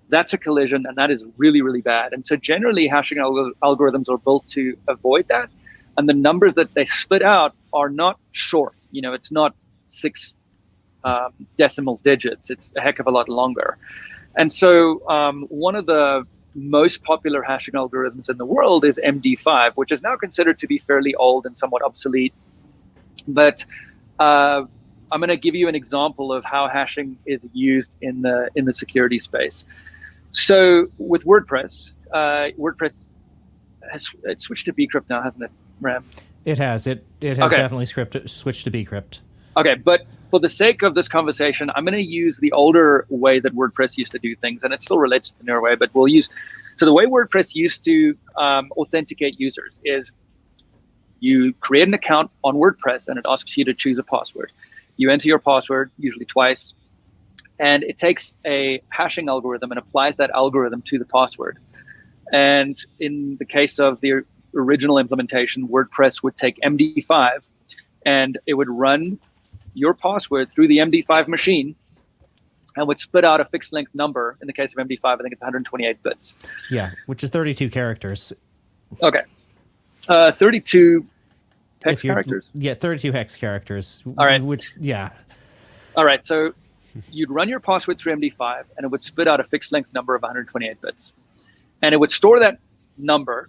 Speaker 3: That's a collision, and that is really, really bad. And so generally, hashing algorithms are built to avoid that. And the numbers that they spit out are not short. You know, it's not 6 decimal digits. It's a heck of a lot longer. And so one of the most popular hashing algorithms in the world is MD5, which is now considered to be fairly old and somewhat obsolete. But I'm going to give you an example of how hashing is used in the security space. So with WordPress, WordPress has switched to bcrypt now, hasn't it, Ram?
Speaker 2: It has. It has definitely switched to bcrypt.
Speaker 3: Okay, but for the sake of this conversation, I'm going to use the older way that WordPress used to do things, and it still relates to the newer way, but we'll use... So the way WordPress used to authenticate users is you create an account on WordPress, and it asks you to choose a password. You enter your password, usually twice, and it takes a hashing algorithm and applies that algorithm to the password. And in the case of the original implementation, WordPress would take MD5, and it would run your password through the MD5 machine and would spit out a fixed length number. In the case of MD5, I think it's 128 bits.
Speaker 2: Yeah, which is 32 characters.
Speaker 3: Okay. 32 hex characters?
Speaker 2: Yeah, 32 hex characters.
Speaker 3: All right.
Speaker 2: Yeah.
Speaker 3: All right, so you'd run your password through MD5, and it would spit out a fixed length number of 128 bits. And it would store that number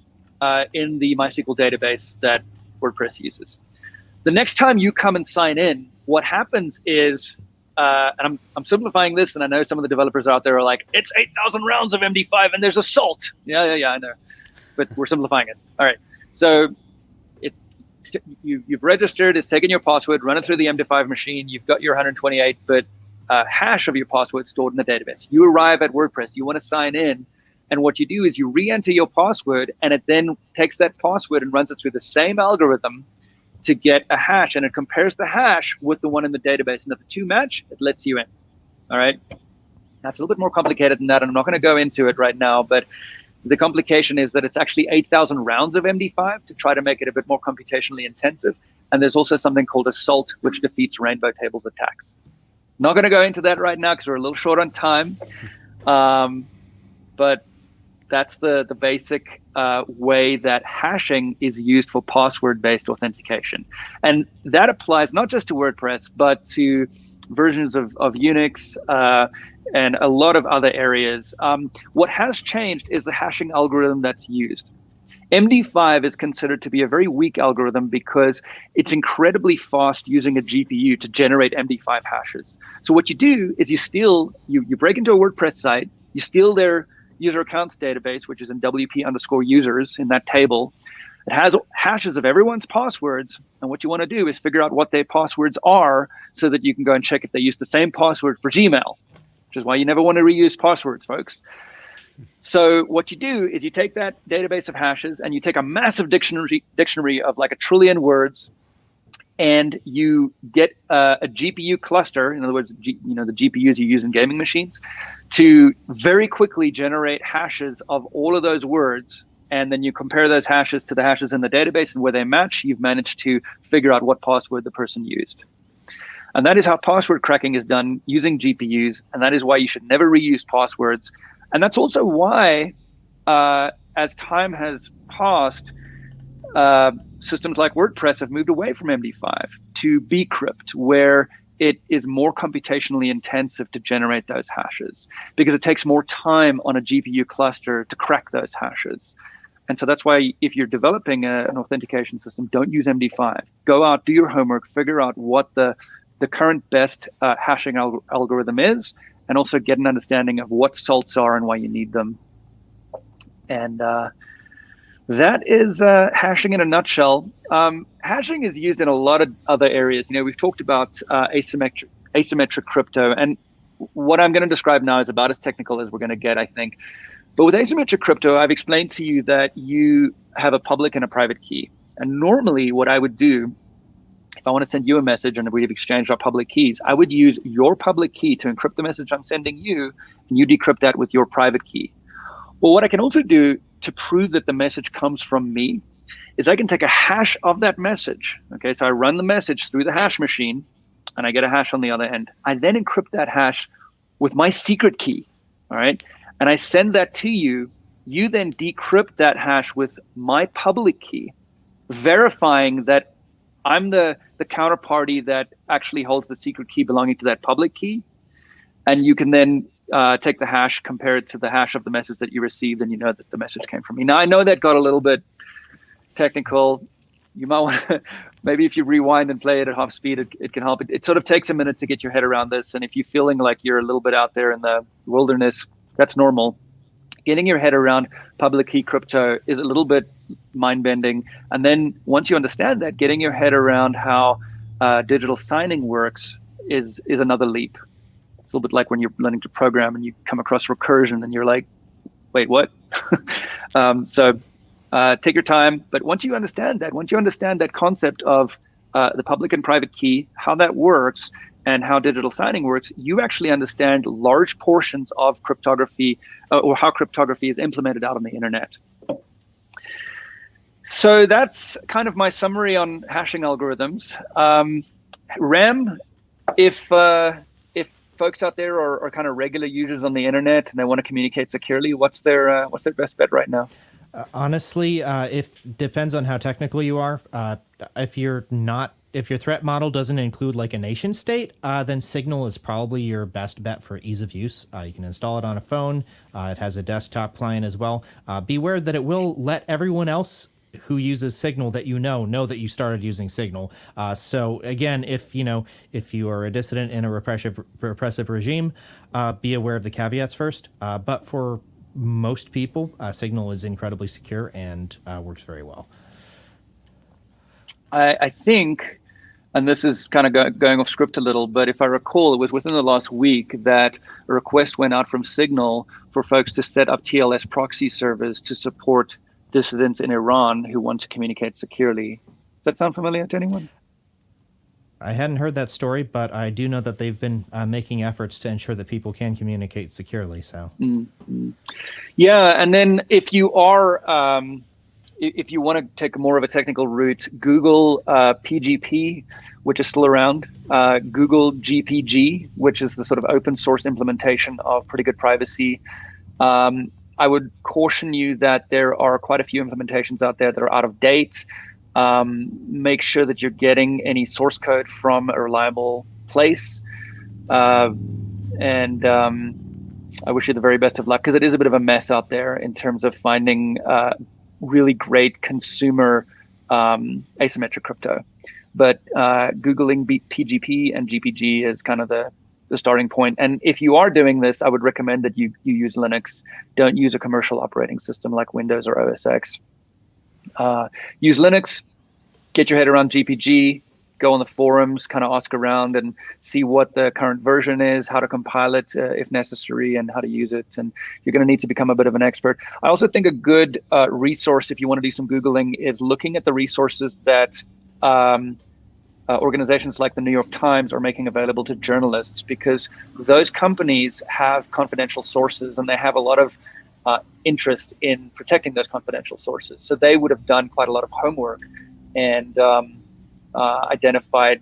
Speaker 3: in the MySQL database that WordPress uses. The next time you come and sign in, what happens is, and I'm simplifying this, and I know some of the developers out there are like, it's 8,000 rounds of MD5 and there's a salt. Yeah, I know. But we're simplifying it. All right. So you've registered, it's taken your password, run it through the MD5 machine. You've got your 128-bit hash of your password stored in the database. You arrive at WordPress. You want to sign in. And what you do is you re-enter your password, and it then takes that password and runs it through the same algorithm to get a hash, and it compares the hash with the one in the database. And if the two match, it lets you in. All right. That's a little bit more complicated than that, and I'm not going to go into it right now, but the complication is that it's actually 8,000 rounds of MD5 to try to make it a bit more computationally intensive. And there's also something called a salt, which defeats rainbow tables attacks. Not going to go into that right now because we're a little short on time. But that's the basic way that hashing is used for password-based authentication. And that applies not just to WordPress, but to versions of Unix and a lot of other areas. What has changed is the hashing algorithm that's used. MD5 is considered to be a very weak algorithm because it's incredibly fast using a GPU to generate MD5 hashes. So what you do is you break into a WordPress site, you steal their user accounts database, which is in WP_users in that table. It has hashes of everyone's passwords. And what you want to do is figure out what their passwords are so that you can go and check if they use the same password for Gmail, which is why you never want to reuse passwords, folks. So what you do is you take that database of hashes and you take a massive dictionary of like 1 trillion words, and you get a GPU cluster, in other words, the GPUs you use in gaming machines, to very quickly generate hashes of all of those words. And then you compare those hashes to the hashes in the database, and where they match, you've managed to figure out what password the person used. And that is how password cracking is done using GPUs. And that is why you should never reuse passwords. And that's also why, as time has passed, systems like WordPress have moved away from MD5 to bcrypt, where it is more computationally intensive to generate those hashes because it takes more time on a GPU cluster to crack those hashes. And so that's why if you're developing an authentication system, don't use MD5. Go out, do your homework, figure out what the current best hashing algorithm is, and also get an understanding of what salts are and why you need them. And that is hashing in a nutshell. Hashing is used in a lot of other areas. We've talked about asymmetric crypto, and what I'm going to describe now is about as technical as we're going to get, I think. But with asymmetric crypto, I've explained to you that you have a public and a private key. And normally what I would do, if I want to send you a message and we've exchanged our public keys, I would use your public key to encrypt the message I'm sending you, and you decrypt that with your private key. Well, what I can also do to prove that the message comes from me is I can take a hash of that message. Okay, so I run the message through the hash machine and I get a hash on the other end. I then encrypt that hash with my secret key, all right? And I send that to you. You then decrypt that hash with my public key, verifying that I'm the counterparty that actually holds the secret key belonging to that public key. And you can then take the hash, compare it to the hash of the message that you received, and you know that the message came from me. Now, I know that got a little bit technical. You might want to, maybe if you rewind and play it at half speed, it can help. It sort of takes a minute to get your head around this. And if you're feeling like you're a little bit out there in the wilderness, that's normal. Getting your head around public key crypto is a little bit mind-bending. And then once you understand that, getting your head around how digital signing works is another leap. It's a little bit like when you're learning to program and you come across recursion and you're like, wait, what? So take your time. But once you understand that concept of the public and private key, how that works, and how digital signing works, you actually understand large portions of cryptography or how cryptography is implemented out on the internet. So that's kind of my summary on hashing algorithms. Ram, if folks out there are kind of regular users on the internet and they want to communicate securely, what's their best bet right now?
Speaker 2: Honestly, it depends on how technical you are. If your threat model doesn't include like a nation state, then Signal is probably your best bet for ease of use. You can install it on a phone. It has a desktop client as well. Beware that it will let everyone else who uses Signal that you know that you started using Signal. So again, if you are a dissident in a repressive regime, be aware of the caveats first. But for most people, Signal is incredibly secure and works very well.
Speaker 3: I think, and this is kind of going off script a little, but if I recall, it was within the last week that a request went out from Signal for folks to set up TLS proxy servers to support dissidents in Iran who want to communicate securely. Does that sound familiar to anyone?
Speaker 2: I hadn't heard that story, but I do know that they've been making efforts to ensure that people can communicate securely. So,
Speaker 3: yeah, and then if you are, if you want to take more of a technical route, Google PGP, which is still around. Google GPG, which is the sort of open source implementation of pretty good privacy. I would caution you that there are quite a few implementations out there that are out of date. Make sure that you're getting any source code from a reliable place. And I wish you the very best of luck, because it is a bit of a mess out there in terms of finding really great consumer asymmetric crypto. But Googling PGP and GPG is kind of the starting point. And if you are doing this, I would recommend that you use Linux. Don't use a commercial operating system like Windows or OS X. Use Linux, get your head around GPG, go on the forums, kind of ask around and see what the current version is, how to compile it if necessary, and how to use it. And you're going to need to become a bit of an expert. I also think a good resource, if you want to do some Googling, is looking at the resources that organizations like the New York Times are making available to journalists, because those companies have confidential sources and they have a lot of interest in protecting those confidential sources. So they would have done quite a lot of homework and identified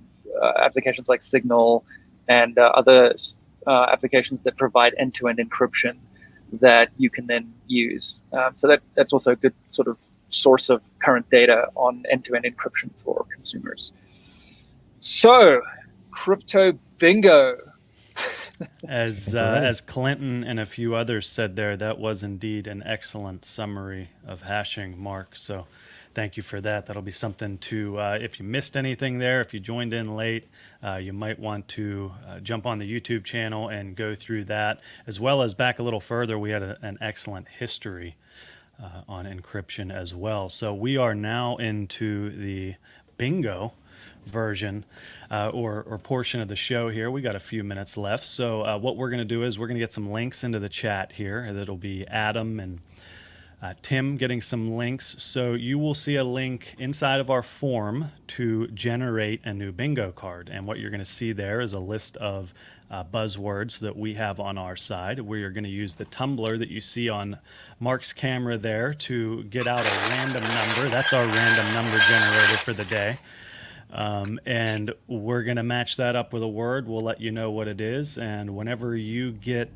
Speaker 3: applications like Signal and other applications that provide end-to-end encryption that you can then use. So that's also a good sort of source of current data on end-to-end encryption for consumers. So, crypto Bingo.
Speaker 1: As Clinton and a few others said there, that was indeed an excellent summary of hashing, Mark. So thank you for that. That'll be something to, if you missed anything there, if you joined in late, you might want to jump on the YouTube channel and go through that, as well as back a little further. We had an excellent history on encryption as well. So we are now into the bingo version or portion of the show here. We got a few minutes left. So what we're going to do is we're going to get some links into the chat here. That'll be Adam and Tim getting some links. So you will see a link inside of our form to generate a new bingo card. And what you're going to see there is a list of buzzwords that we have on our side. We are going to use the tumbler that you see on Mark's camera there to get out a random number. That's our random number generator for the day. And we're going to match that up with a word. We'll let you know what it is. And whenever you get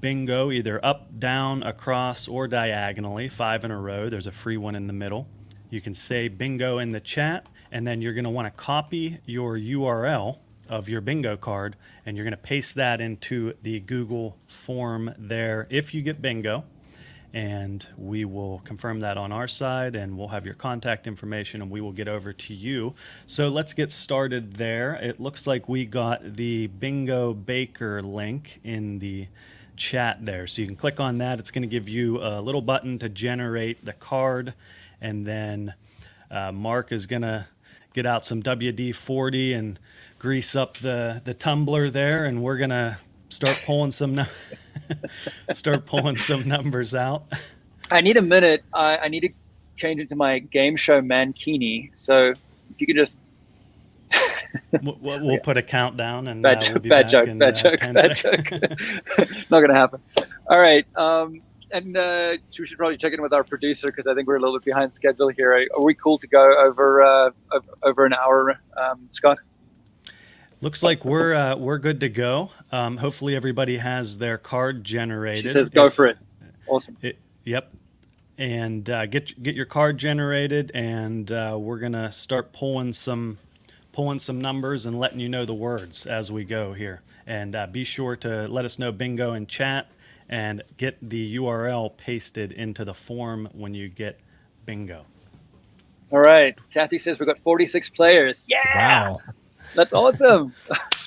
Speaker 1: bingo, either up, down, across, or diagonally, 5 in a row, there's a free one in the middle. You can say bingo in the chat, and then you're going to want to copy your URL of your bingo card, and you're going to paste that into the Google form there if you get bingo. And we will confirm that on our side, and we'll have your contact information, and we will get over to you. So let's get started there. It looks like we got the Bingo Baker link in the chat there. So you can click on that. It's going to give you a little button to generate the card, and then Mark is going to get out some WD-40 and grease up the tumbler there, and we're going to start pulling some numbers out.
Speaker 3: I need a minute. I need to change it to my game show mankini. So if you could just
Speaker 1: we'll put a countdown, and
Speaker 3: bad joke. Not gonna happen. All right. And we should probably check in with our producer because I think we're a little bit behind schedule here. Are we cool to go over an hour, Scott?
Speaker 1: Looks like we're good to go. Hopefully everybody has their card generated.
Speaker 3: She says go for it. Awesome.
Speaker 1: Yep. And get your card generated, and we're gonna start pulling some numbers and letting you know the words as we go here. And be sure to let us know bingo in chat and get the URL pasted into the form when you get bingo.
Speaker 3: All right. Kathy says we've got 46 players. Yeah.
Speaker 2: Wow.
Speaker 3: That's awesome.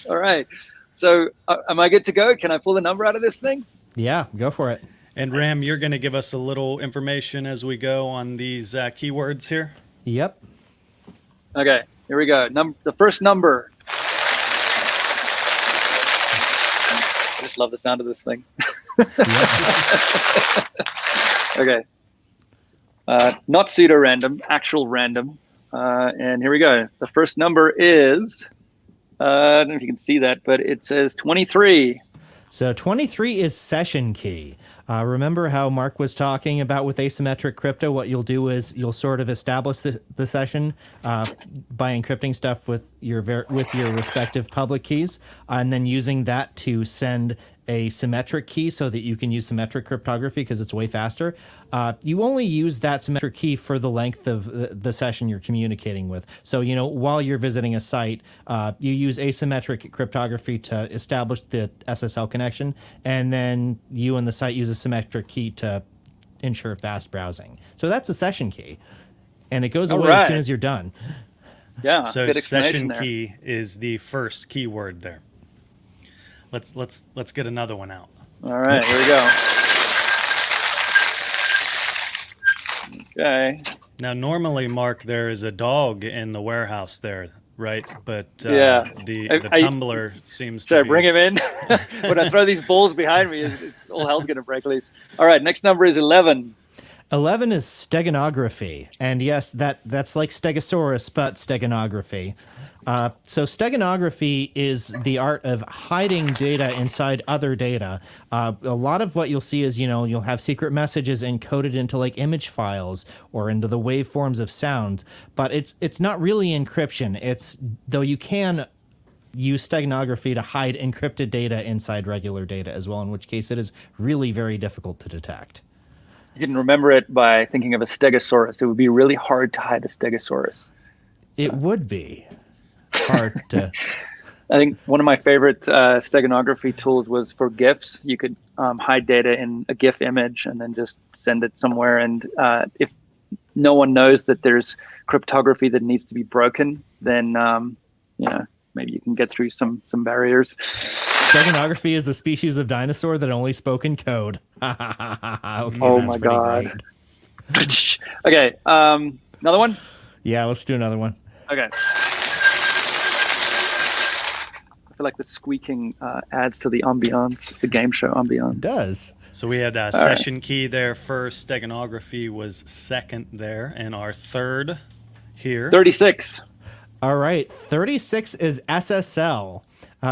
Speaker 3: All right. So am I good to go? Can I pull the number out of this thing?
Speaker 2: Yeah, go for it.
Speaker 1: And Ram, you're going to give us a little information as we go on these keywords here?
Speaker 2: Yep.
Speaker 3: Okay, here we go. The first number. I just love the sound of this thing. Okay. Not pseudo-random, actual random. And here we go. The first number is, I don't know if you can see that, but it says 23.
Speaker 2: So 23 is session key. Remember how Mark was talking about with asymmetric crypto? What you'll do is you'll sort of establish the session by encrypting stuff with your respective public keys, and then using that to send a symmetric key so that you can use symmetric cryptography because it's way faster. You only use that symmetric key for the length of the session you're communicating with. So, while you're visiting a site, you use asymmetric cryptography to establish the SSL connection, and then you and the site use a symmetric key to ensure fast browsing. So that's a session key, and it goes away as soon as you're done.
Speaker 3: Yeah.
Speaker 1: So session key is the first keyword there. Let's get another one out.
Speaker 3: All right, here we go. Okay.
Speaker 1: Now, normally, Mark, there is a dog in the warehouse there, right? But
Speaker 3: yeah,
Speaker 1: the tumbler seems to
Speaker 3: be... Should I
Speaker 1: be...
Speaker 3: bring him in? When I throw these balls behind me, all hell's going to break loose. All right, next number is 11.
Speaker 2: 11 is steganography. And yes, that's like stegosaurus, but steganography. So steganography is the art of hiding data inside other data. A lot of what you'll see is, you'll have secret messages encoded into like image files or into the waveforms of sound, but it's not really encryption. Though you can use steganography to hide encrypted data inside regular data as well, in which case it is really very difficult to detect.
Speaker 3: You can remember it by thinking of a stegosaurus. It would be really hard to hide a stegosaurus.
Speaker 2: It would be hard to.
Speaker 3: I think one of my favorite steganography tools was for GIFs. You could hide data in a GIF image and then just send it somewhere. And if no one knows that there's cryptography that needs to be broken, then maybe you can get through some barriers.
Speaker 2: Steganography is a species of dinosaur that only spoke in code. Okay,
Speaker 3: oh my God. Okay, another one?
Speaker 2: Yeah, let's do another one.
Speaker 3: Okay. I feel like the squeaking adds to the ambiance, the game show ambiance.
Speaker 2: It does.
Speaker 1: So we had a session key there first. Steganography was second there, and our third here.
Speaker 3: 36.
Speaker 2: All right, 36 is SSL.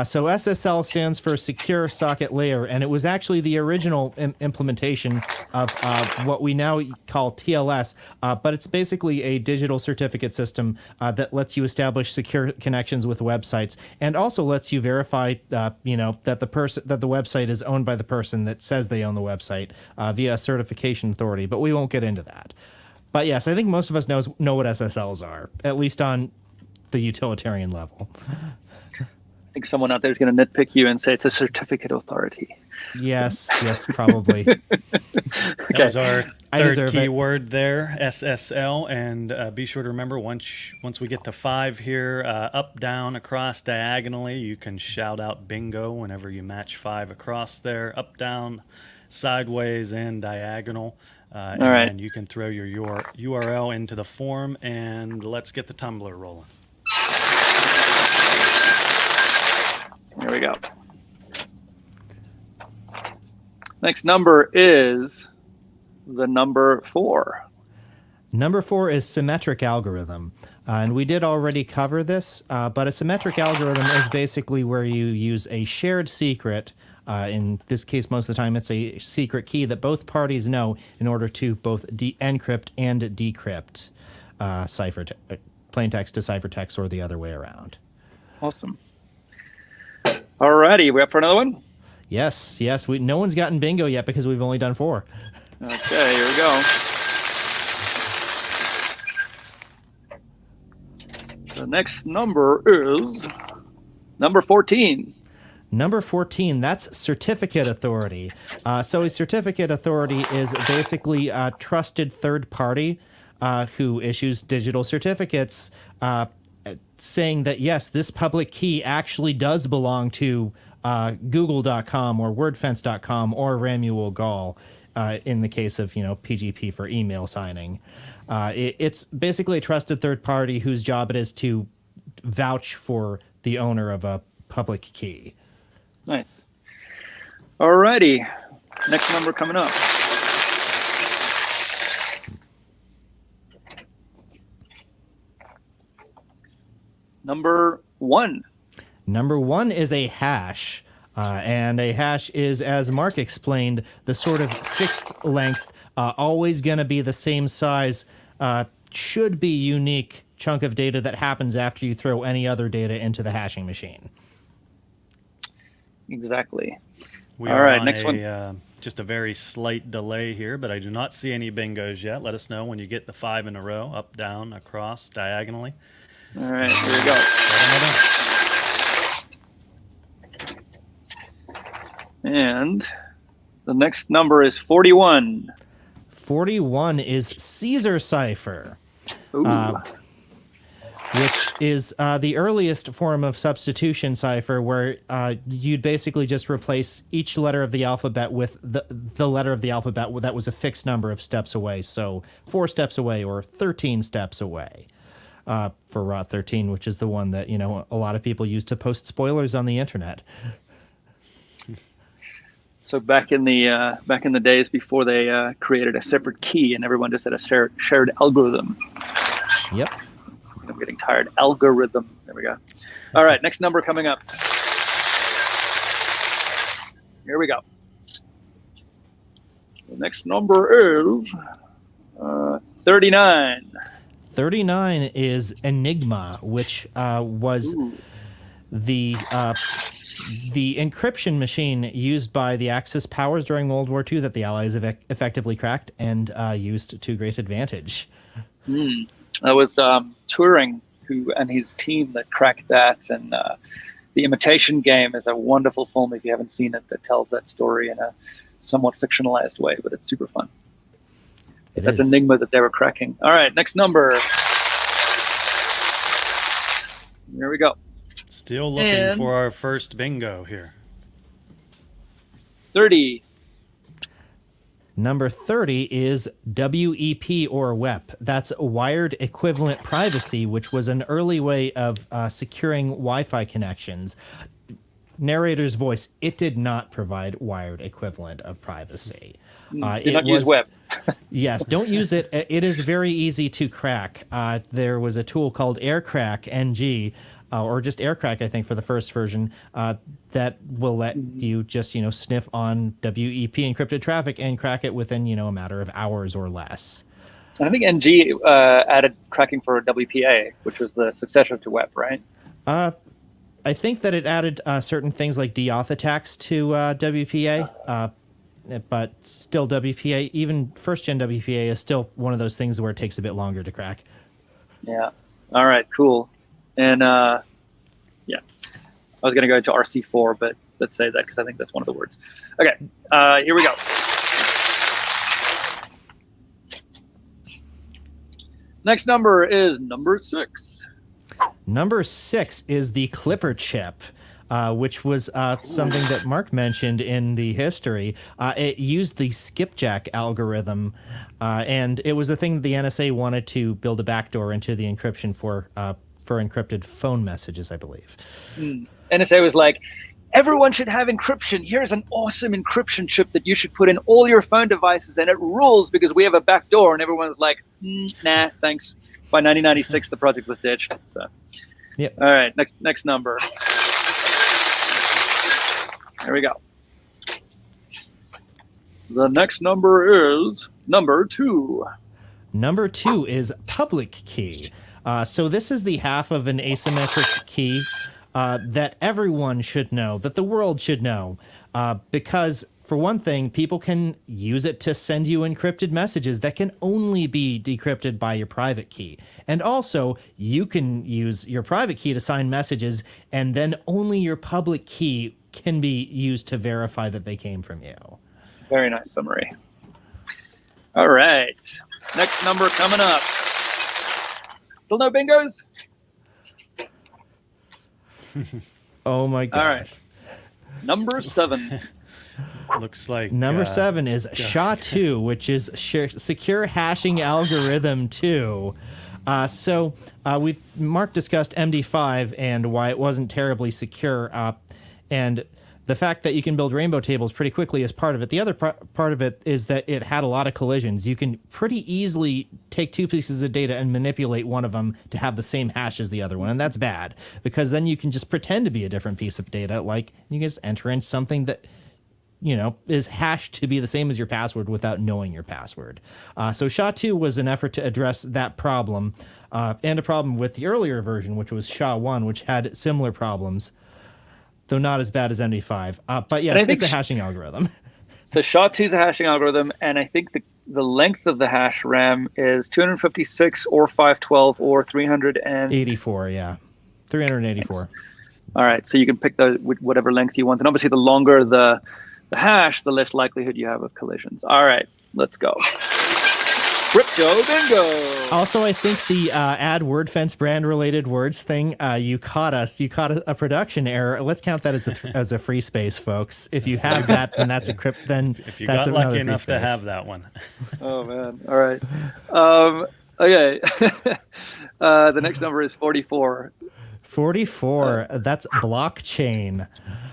Speaker 2: So SSL stands for Secure Socket Layer, and it was actually the original implementation of what we now call TLS, but it's basically a digital certificate system that lets you establish secure connections with websites, and also lets you verify, that the website is owned by the person that says they own the website via a certification authority. But we won't get into that. But yes, I think most of us know what SSLs are, at least on the utilitarian level.
Speaker 3: I think someone out there is going to nitpick you and say it's a certificate authority.
Speaker 2: Yes, probably.
Speaker 1: That was our third keyword there, SSL. And be sure to remember, once we get to 5 here, up, down, across, diagonally, you can shout out bingo whenever you match 5 across there, up, down, sideways, and diagonal. And then you can throw your URL into the form, and let's get the tumbler rolling.
Speaker 3: Here we go. Next number is the number 4.
Speaker 2: Number 4 is symmetric algorithm. And we did already cover this, but a symmetric algorithm is basically where you use a shared secret. In this case, most of the time, it's a secret key that both parties know in order to both encrypt and decrypt plain text to ciphertext, or the other way around.
Speaker 3: Awesome. Alrighty, we up for another one?
Speaker 2: Yes. No one's gotten bingo yet because we've only done 4.
Speaker 3: Okay, here we go. The next number is number 14.
Speaker 2: Number 14, that's certificate authority. So a certificate authority is basically a trusted third party who issues digital certificates saying that, yes, this public key actually does belong to google.com or wordfence.com or Ramuel Gall in the case of, PGP for email signing. It's basically a trusted third party whose job it is to vouch for the owner of a public key.
Speaker 3: Nice. Alrighty. Next number coming up. Number 1.
Speaker 2: Number 1 is a hash. And a hash is, as Mark explained, the sort of fixed length, always going to be the same size, should be unique chunk of data that happens after you throw any other data into the hashing machine.
Speaker 3: Exactly.
Speaker 1: We
Speaker 3: All
Speaker 1: are
Speaker 3: right,
Speaker 1: on
Speaker 3: next one.
Speaker 1: Just a very slight delay here, but I do not see any bingos yet. Let us know when you get the 5 in a row, up, down, across, diagonally.
Speaker 3: All right, here we go. And the next number is 41.
Speaker 2: 41 is Caesar cipher, which is the earliest form of substitution cipher, where you'd basically just replace each letter of the alphabet with the letter of the alphabet that was a fixed number of steps away. So 4 steps away or 13 steps away for Rot 13, which is the one that, a lot of people use to post spoilers on the internet.
Speaker 3: So back in the days before they created a separate key and everyone just had a shared algorithm.
Speaker 2: Yep.
Speaker 3: I'm getting tired. Algorithm. There we go. All right, next number coming up. Here we go. The next number is 39.
Speaker 2: 39 is Enigma, which was the encryption machine used by the Axis powers during World War II that the Allies effectively cracked and used to great advantage.
Speaker 3: That was Turing and his team that cracked that, and The Imitation Game is a wonderful film, if you haven't seen it, that tells that story in a somewhat fictionalized way, but it's super fun. That's Enigma that they were cracking. All right, next number. Here we go.
Speaker 1: Still looking for our first bingo here.
Speaker 3: 30.
Speaker 2: Number 30 is WEP or WEP. That's Wired Equivalent Privacy, which was an early way of securing Wi-Fi connections. Narrator's voice, it did not provide wired equivalent of privacy.
Speaker 3: Do not use web.
Speaker 2: Yes, don't use it. It is very easy to crack. There was a tool called AirCrack NG, or just AirCrack, I think, for the first version, that will let you just, sniff on WEP encrypted traffic and crack it within, a matter of hours or less.
Speaker 3: I think NG added cracking for WPA, which was the successor to web, right?
Speaker 2: I think that it added certain things like deauth attacks to WPA, but still WPA, even first-gen WPA is still one of those things where it takes a bit longer to crack.
Speaker 3: Yeah. All right, cool. And yeah, I was going to go into RC4, but let's say that because I think that's one of the words. Okay, here we go. Next number is number 6.
Speaker 2: Number 6 is the Clipper chip, which was something that Mark mentioned in the history. It used the skipjack algorithm, and it was a thing the NSA wanted to build a backdoor into the encryption for encrypted phone messages, I believe.
Speaker 3: NSA was like, everyone should have encryption. Here's an awesome encryption chip that you should put in all your phone devices, and it rules because we have a backdoor. And everyone was like, nah, thanks. By 1996, the project was ditched. So,
Speaker 2: yep.
Speaker 3: All right, next number. There we go. The next number is number 2.
Speaker 2: Number 2 is public key. So this is the half of an asymmetric key that everyone should know, that the world should know, because for one thing, people can use it to send you encrypted messages that can only be decrypted by your private key. And also, you can use your private key to sign messages, and then only your public key can be used to verify that they came from you.
Speaker 3: Very nice summary. All right. Next number coming up. Still no bingos?
Speaker 2: Oh my god.
Speaker 3: All right. Number 7.
Speaker 1: Looks like
Speaker 2: Number 7 is SHA-2, which is Secure Hashing Algorithm 2. Mark discussed MD5 and why it wasn't terribly secure, and the fact that you can build rainbow tables pretty quickly is part of it. The other part of it is that it had a lot of collisions. You can pretty easily take 2 pieces of data and manipulate one of them to have the same hash as the other one, and that's bad, because then you can just pretend to be a different piece of data, like you can just enter in something that is hashed to be the same as your password without knowing your password. So SHA-2 was an effort to address that problem, and a problem with the earlier version, which was SHA-1, which had similar problems, though not as bad as MD5. But yes, it's a hashing algorithm.
Speaker 3: So SHA-2 is a hashing algorithm, and I think the length of the hash RAM is 256 or 512 or
Speaker 2: 84, yeah. 384.
Speaker 3: All right, so you can pick whatever length you want. And obviously, the longer the hash, the less likelihood you have of collisions. All right, let's go. Crypto bingo.
Speaker 2: Also, I think the add Wordfence brand-related words thing, you caught us. You caught a production error. Let's count that as a free space, folks. If you have that, then that's a crypt. Then
Speaker 1: if you
Speaker 2: that's
Speaker 1: got lucky enough to have that one.
Speaker 3: Oh man! All right. Okay. The next number is 44.
Speaker 2: 44. That's blockchain.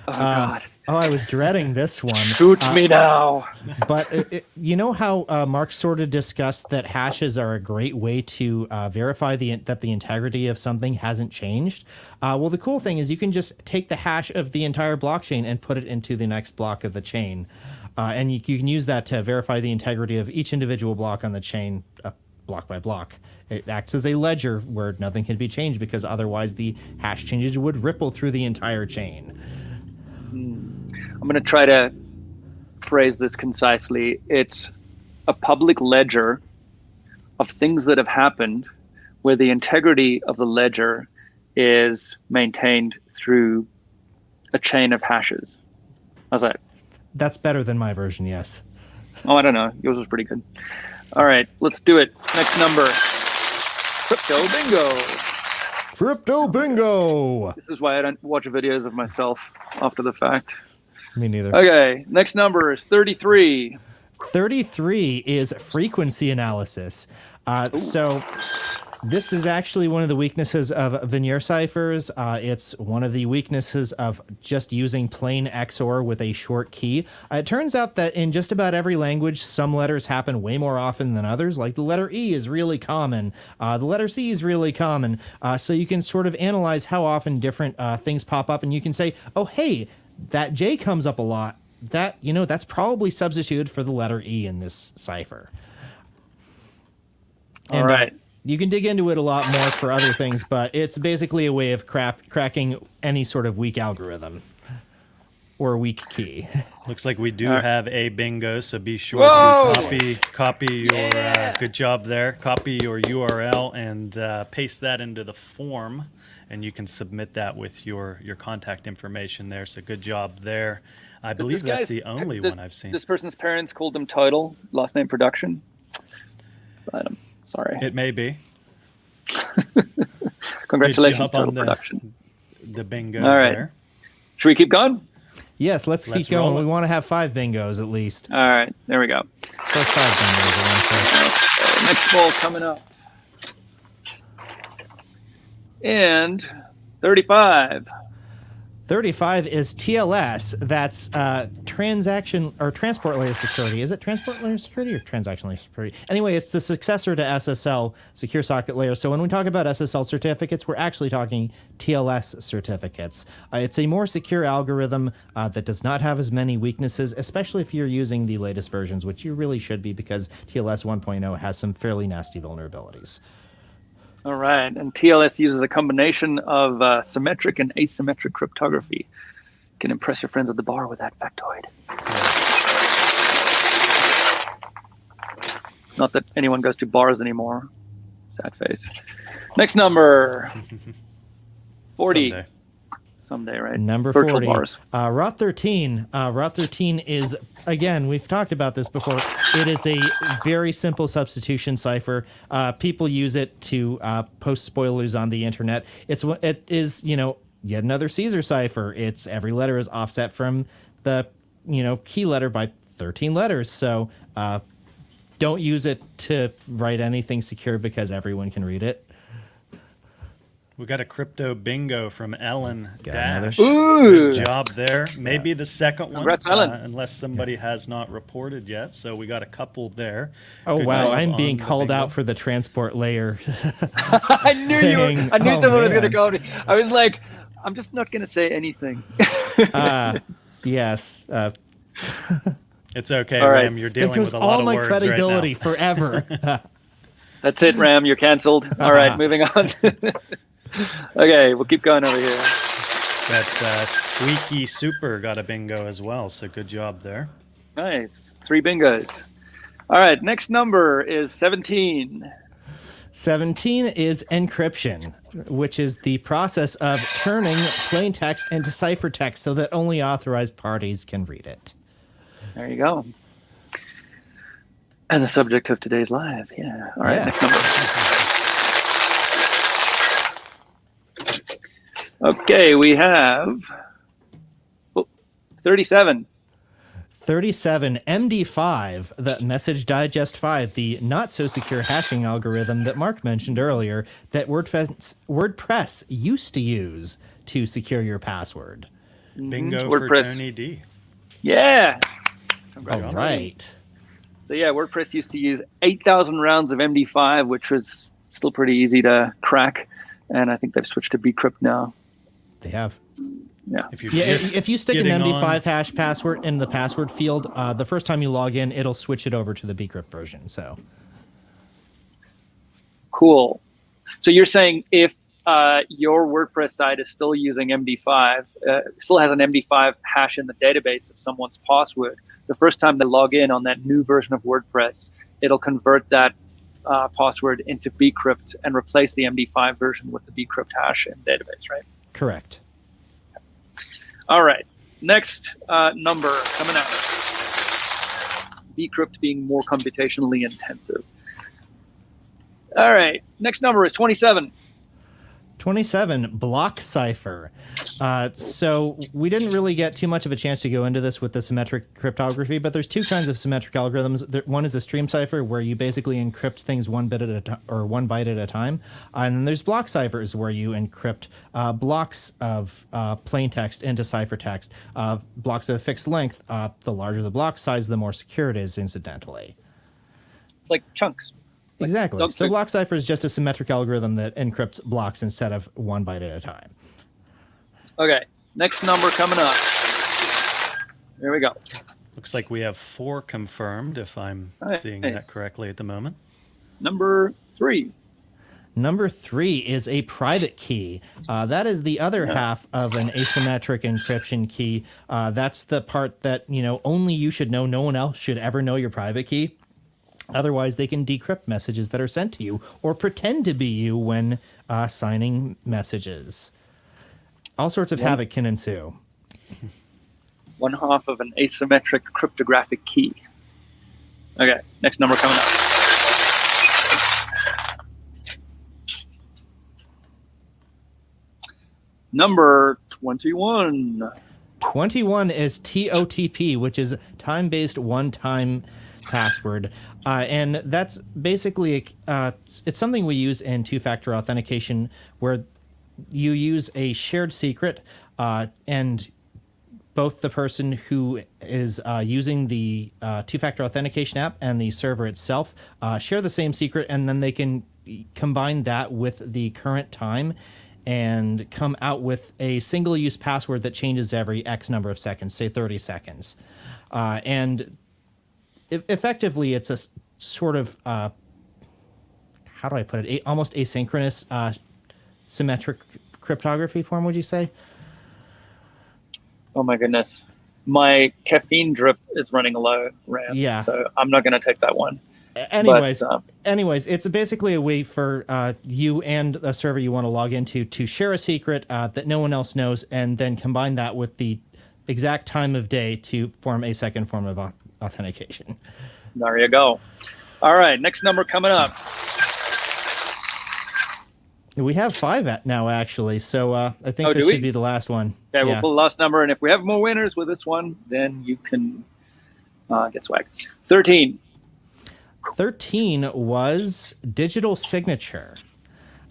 Speaker 3: Oh God.
Speaker 2: I was dreading this one.
Speaker 3: Shoot me now.
Speaker 2: But you know how Mark sort of discussed that hashes are a great way to verify that the integrity of something hasn't changed? Well, the cool thing is you can just take the hash of the entire blockchain and put it into the next block of the chain. And you can use that to verify the integrity of each individual block on the chain, block by block. It acts as a ledger where nothing can be changed, because otherwise the hash changes would ripple through the entire chain.
Speaker 3: I'm going to try to phrase this concisely. It's a public ledger of things that have happened where the integrity of the ledger is maintained through a chain of hashes. How's that?
Speaker 2: That's better than my version, yes.
Speaker 3: Oh, I don't know. Yours was pretty good. All right, let's do it. Next number. Crypto bingo.
Speaker 2: Crypto bingo!
Speaker 3: This is why I don't watch videos of myself after the fact.
Speaker 2: Me neither.
Speaker 3: Okay, next number is 33.
Speaker 2: 33 is frequency analysis. So this is actually one of the weaknesses of veneer ciphers. It's one of the weaknesses of just using plain XOR with a short key. It turns out that in just about every language, some letters happen way more often than others. Like the letter E is really common. The letter C is really common. So you can sort of analyze how often different things pop up, and you can say, oh, hey, that J comes up a lot. That, that's probably substituted for the letter E in this cipher. And,
Speaker 3: All right.
Speaker 2: You can dig into it a lot more for other things, but it's basically a way of cracking any sort of weak algorithm or weak key.
Speaker 1: Looks like we do have a bingo, so be sure
Speaker 3: Whoa!
Speaker 1: to copy your good job there. Copy your URL and paste that into the form, and you can submit that with your contact information there. So good job there. I believe that's the only one I've seen.
Speaker 3: This person's parents called them Total, last name Production. But I'm sorry.
Speaker 1: It may be.
Speaker 3: Congratulations,
Speaker 1: Good job
Speaker 3: Total
Speaker 1: on
Speaker 3: Production.
Speaker 1: The bingo
Speaker 3: All right.
Speaker 1: there.
Speaker 3: Should we keep going?
Speaker 2: Yes, let's keep
Speaker 1: roll
Speaker 2: going.
Speaker 1: it.
Speaker 2: We want to have 5 bingos at least.
Speaker 3: All right, there we go.
Speaker 2: First 5 bingos, I want to say.
Speaker 3: Next ball coming up. And 35.
Speaker 2: 35 is TLS. That's transaction or transport layer security. Is it transport layer security or transaction layer security? Anyway, it's the successor to SSL, secure socket layer. So when we talk about SSL certificates, we're actually talking TLS certificates. It's a more secure algorithm that does not have as many weaknesses, especially if you're using the latest versions, which you really should be because TLS 1.0 has some fairly nasty vulnerabilities.
Speaker 3: All right, and TLS uses a combination of symmetric and asymmetric cryptography. You can impress your friends at the bar with that factoid. Not that anyone goes to bars anymore. Sad face. Next number. 40. Someday, right?
Speaker 2: Number
Speaker 3: Virtual
Speaker 2: 40.
Speaker 3: bars.
Speaker 2: Rot 13. Rot 13 is, again, we've talked about this before. It is a very simple substitution cipher. People use it to post spoilers on the internet. It is, yet another Caesar cipher. It's every letter is offset from the, key letter by 13 letters. So don't use it to write anything secure because everyone can read it.
Speaker 1: We got a crypto bingo from Ellen Dash.
Speaker 3: Ooh.
Speaker 1: Good job there. Maybe the second one,
Speaker 3: Congrats, Ellen.
Speaker 1: unless somebody has not reported yet. So we got a couple there.
Speaker 2: Oh,
Speaker 1: Good
Speaker 2: wow.
Speaker 1: job
Speaker 2: I'm being
Speaker 1: on the
Speaker 2: called
Speaker 1: bingo.
Speaker 2: out for the transport layer.
Speaker 3: I knew you were.
Speaker 2: thing.
Speaker 3: I knew
Speaker 2: Oh,
Speaker 3: someone was going to
Speaker 2: man.
Speaker 3: go. I was like, I'm just not going to say anything.
Speaker 2: Yes.
Speaker 1: It's okay,
Speaker 3: All right.
Speaker 1: Ram. You're
Speaker 2: It
Speaker 1: dealing
Speaker 2: goes
Speaker 1: with a lot
Speaker 2: all
Speaker 1: of
Speaker 2: my
Speaker 1: words
Speaker 2: credibility
Speaker 1: right now.
Speaker 2: forever.
Speaker 3: That's it, Ram. You're canceled. All right, moving on. Okay, we'll keep going over here.
Speaker 1: That Squeaky Super got a bingo as well, so good job there.
Speaker 3: Nice. 3 bingos. All right, next number is 17.
Speaker 2: 17 is encryption, which is the process of turning plain text into ciphertext so that only authorized parties can read it.
Speaker 3: There you go. And the subject of today's live. Yeah. All right,
Speaker 2: Yes.
Speaker 3: next number. Okay, we have 37.
Speaker 2: 37, MD5, the Message Digest 5, the not-so-secure hashing algorithm that Mark mentioned earlier that WordPress used to use to secure your password.
Speaker 1: Bingo for
Speaker 3: WordPress.
Speaker 1: Tony D.
Speaker 3: Yeah.
Speaker 2: All right.
Speaker 3: So yeah, WordPress used to use 8,000 rounds of MD5, which was still pretty easy to crack. And I think they've switched to bcrypt now.
Speaker 2: They have.
Speaker 3: Yeah.
Speaker 1: If you're
Speaker 2: Yeah,
Speaker 1: just
Speaker 2: if you stick an
Speaker 1: getting
Speaker 2: MD5
Speaker 1: on-
Speaker 2: hash password in the password field, the first time you log in, it'll switch it over to the bcrypt version. So
Speaker 3: Cool. So you're saying if your WordPress site is still using MD5, still has an MD5 hash in the database of someone's password, the first time they log in on that new version of WordPress, it'll convert that password into bcrypt and replace the MD5 version with the bcrypt hash in the database, right?
Speaker 2: correct.
Speaker 3: All right. Next number coming out. Decrypt being more computationally intensive. All right. Next number is 27.
Speaker 2: 27, block cipher. So we didn't really get too much of a chance to go into this with the symmetric cryptography, but there's two kinds of symmetric algorithms. One is a stream cipher, where you basically encrypt things one bit at a time, or 1 byte at a time. And then there's block ciphers, where you encrypt blocks of plain text into ciphertext. Blocks of fixed length, the larger the block size, the more secure it is, incidentally.
Speaker 3: It's like chunks.
Speaker 2: Exactly. So block cipher is just a symmetric algorithm that encrypts blocks instead of 1 byte at a time.
Speaker 3: Okay, next number coming up. There we go.
Speaker 1: Looks like we have 4 confirmed, if I'm seeing that correctly at the moment.
Speaker 3: Number 3.
Speaker 2: Number 3 is a private key. That is the other half of an asymmetric encryption key. That's the part that, only you should know. No one else should ever know your private key. Otherwise, they can decrypt messages that are sent to you or pretend to be you when signing messages. All sorts of havoc can ensue.
Speaker 3: 1/2 of an asymmetric cryptographic key. Okay, next number coming up. Number 21.
Speaker 2: 21 is TOTP, which is time-based one-time password. And that's basically, it's something we use in two-factor authentication, where you use a shared secret, and both the person who is using the two-factor authentication app and the server itself share the same secret, and then they can combine that with the current time and come out with a single-use password that changes every X number of seconds, say 30 seconds. And effectively, it's a sort of, how do I put it, almost asynchronous symmetric cryptography form, would you say?
Speaker 3: Oh my goodness. My caffeine drip is running low, Ram.
Speaker 2: Yeah.
Speaker 3: So I'm not going to take that one.
Speaker 2: Anyways, it's basically a way for you and a server you want to log into to share a secret that no one else knows, and then combine that with the exact time of day to form a second form of authentication.
Speaker 3: There you go. All right, next number coming up.
Speaker 2: We have 5 now, actually, so I think this should be the last one.
Speaker 3: Okay, we'll pull the last number, and if we have more winners with this one, then you can get swag. 13.
Speaker 2: 13 was digital signature.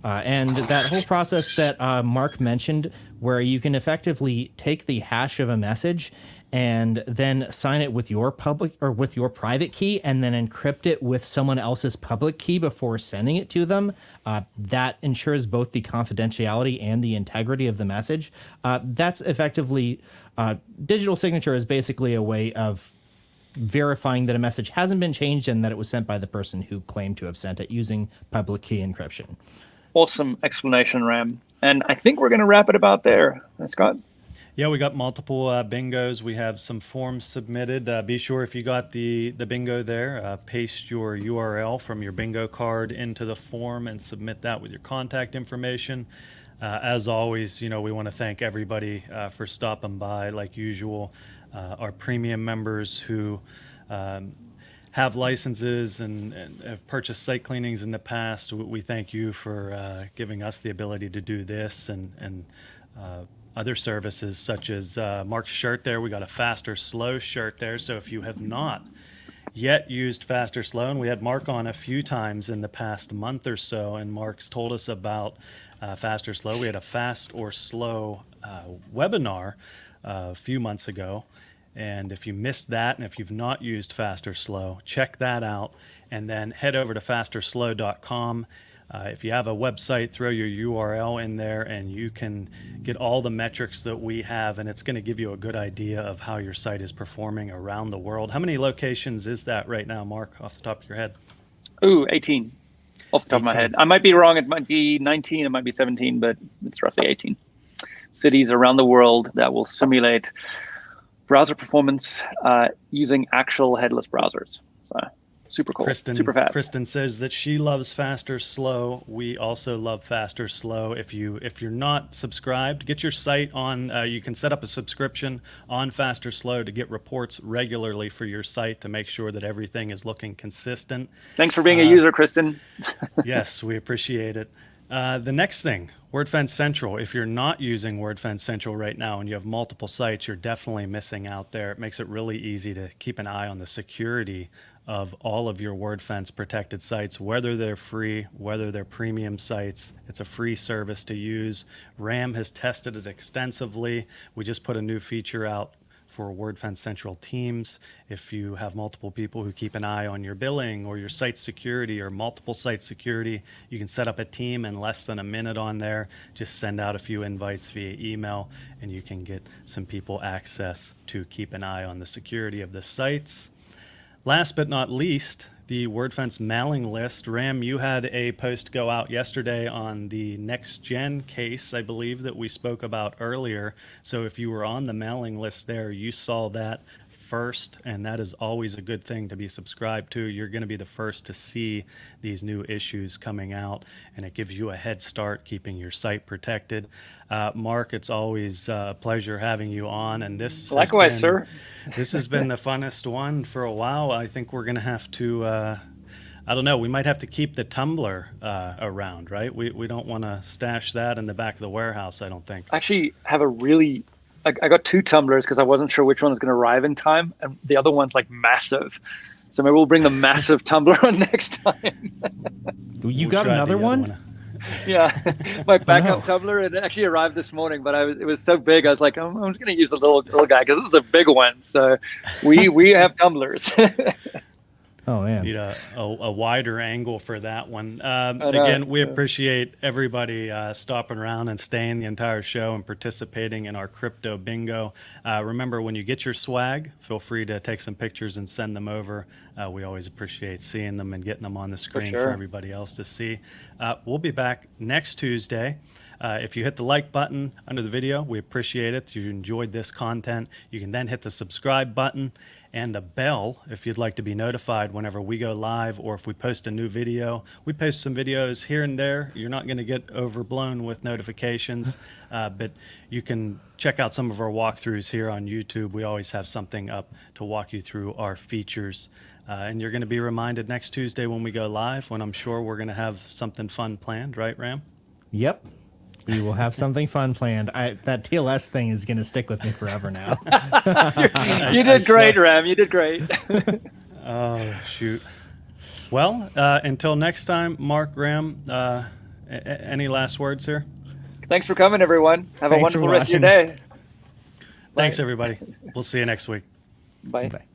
Speaker 2: And that whole process that Mark mentioned, where you can effectively take the hash of a message and then sign it with your public or with your private key, and then encrypt it with someone else's public key before sending it to them. That ensures both the confidentiality and the integrity of the message. That's effectively, digital signature is basically a way of verifying that a message hasn't been changed and that it was sent by the person who claimed to have sent it using public key encryption.
Speaker 3: Awesome explanation, Ram. And I think we're going to wrap it about there. Scott?
Speaker 1: Yeah, we got multiple bingos. We have some forms submitted. Be sure if you got the bingo there, paste your URL from your bingo card into the form and submit that with your contact information. As always, we want to thank everybody for stopping by like usual. Our premium members who have licenses and have purchased site cleanings in the past, we thank you for giving us the ability to do this and other services such as Mark's shirt there. We got a Faster Slow shirt there. So if you have not yet used Faster Slow, and we had Mark on a few times in the past month or so, and Mark's told us about Faster Slow. We had a Fast or Slow webinar a few months ago. And if you missed that, and if you've not used Fast or Slow, check that out, and then head over to fasterslow.com. If you have a website, throw your URL in there, and you can get all the metrics that we have, and it's going to give you a good idea of how your site is performing around the world. How many locations is that right now, Mark, off the top of your head?
Speaker 3: Ooh, 18, off the top of my head. I might be wrong. It might be 19, it might be 17, but it's roughly 18 cities around the world that will simulate browser performance using actual headless browsers. So Super cool.
Speaker 1: Kristen,
Speaker 3: Super fast.
Speaker 1: Kristen says that she loves fast or slow. We also love fast or slow. If you're not subscribed, get your site on. You can set up a subscription on Fast or Slow to get reports regularly for your site to make sure that everything is looking consistent.
Speaker 3: Thanks for being a user, Kristen.
Speaker 1: Yes, we appreciate it. The next thing, Wordfence Central. If you're not using Wordfence Central right now and you have multiple sites, you're definitely missing out there. It makes it really easy to keep an eye on the security of all of your Wordfence protected sites, whether they're free, whether they're premium sites. It's a free service to use. RAM has tested it extensively. We just put a new feature out for Wordfence Central Teams. If you have multiple people who keep an eye on your billing or your site security or multiple site security, you can set up a team in less than a minute on there. Just send out a few invites via email and you can get some people access to keep an eye on the security of the sites. Last but not least, the Wordfence mailing list. Ram, you had a post go out yesterday on the next gen case, I believe, that we spoke about earlier. So if you were on the mailing list there, you saw that first, and that is always a good thing to be subscribed to. You're going to be the first to see these new issues coming out, and it gives you a head start keeping your site protected. Mark, it's always a pleasure having you on, and this
Speaker 3: Likewise, sir.
Speaker 1: This has been the funnest one for a while. I think we're going to have to, I don't know, we might have to keep the tumbler around, right? We don't want to stash that in the back of the warehouse, I don't think.
Speaker 3: I actually have I got 2 tumblers because I wasn't sure which one was going to arrive in time, and the other one's like massive. So maybe we'll bring the massive tumbler on next time.
Speaker 2: You got another one?
Speaker 3: Yeah, my backup tumbler. It actually arrived this morning, but it was so big. I was like, I'm just going to use the little guy because this is a big one. So we have tumblers.
Speaker 2: Oh, man.
Speaker 1: Need a wider angle for that one. Again, we appreciate everybody stopping around and staying the entire show and participating in our crypto bingo. Remember, when you get your swag, feel free to take some pictures and send them over. We always appreciate seeing them and getting them on the screen for everybody else to see. We'll be back next Tuesday. If you hit the like button under the video, we appreciate it. If you enjoyed this content, you can then hit the subscribe button and the bell if you'd like to be notified whenever we go live or if we post a new video. We post some videos here and there. You're not going to get overblown with notifications, but you can check out some of our walkthroughs here on YouTube. We always have something up to walk you through our features. And you're going to be reminded next Tuesday when we go live, when I'm sure we're going to have something fun planned, right, Ram?
Speaker 2: Yep. We will have something fun planned. That TLS thing is going to stick with me forever now.
Speaker 3: You did great, Ram. You did great.
Speaker 1: Oh, shoot. Well, until next time, Mark, Ram, any last words here?
Speaker 3: Thanks for coming, everyone. Have a wonderful rest of your day.
Speaker 1: Thanks, everybody. We'll see you next week.
Speaker 3: Bye.
Speaker 2: Bye.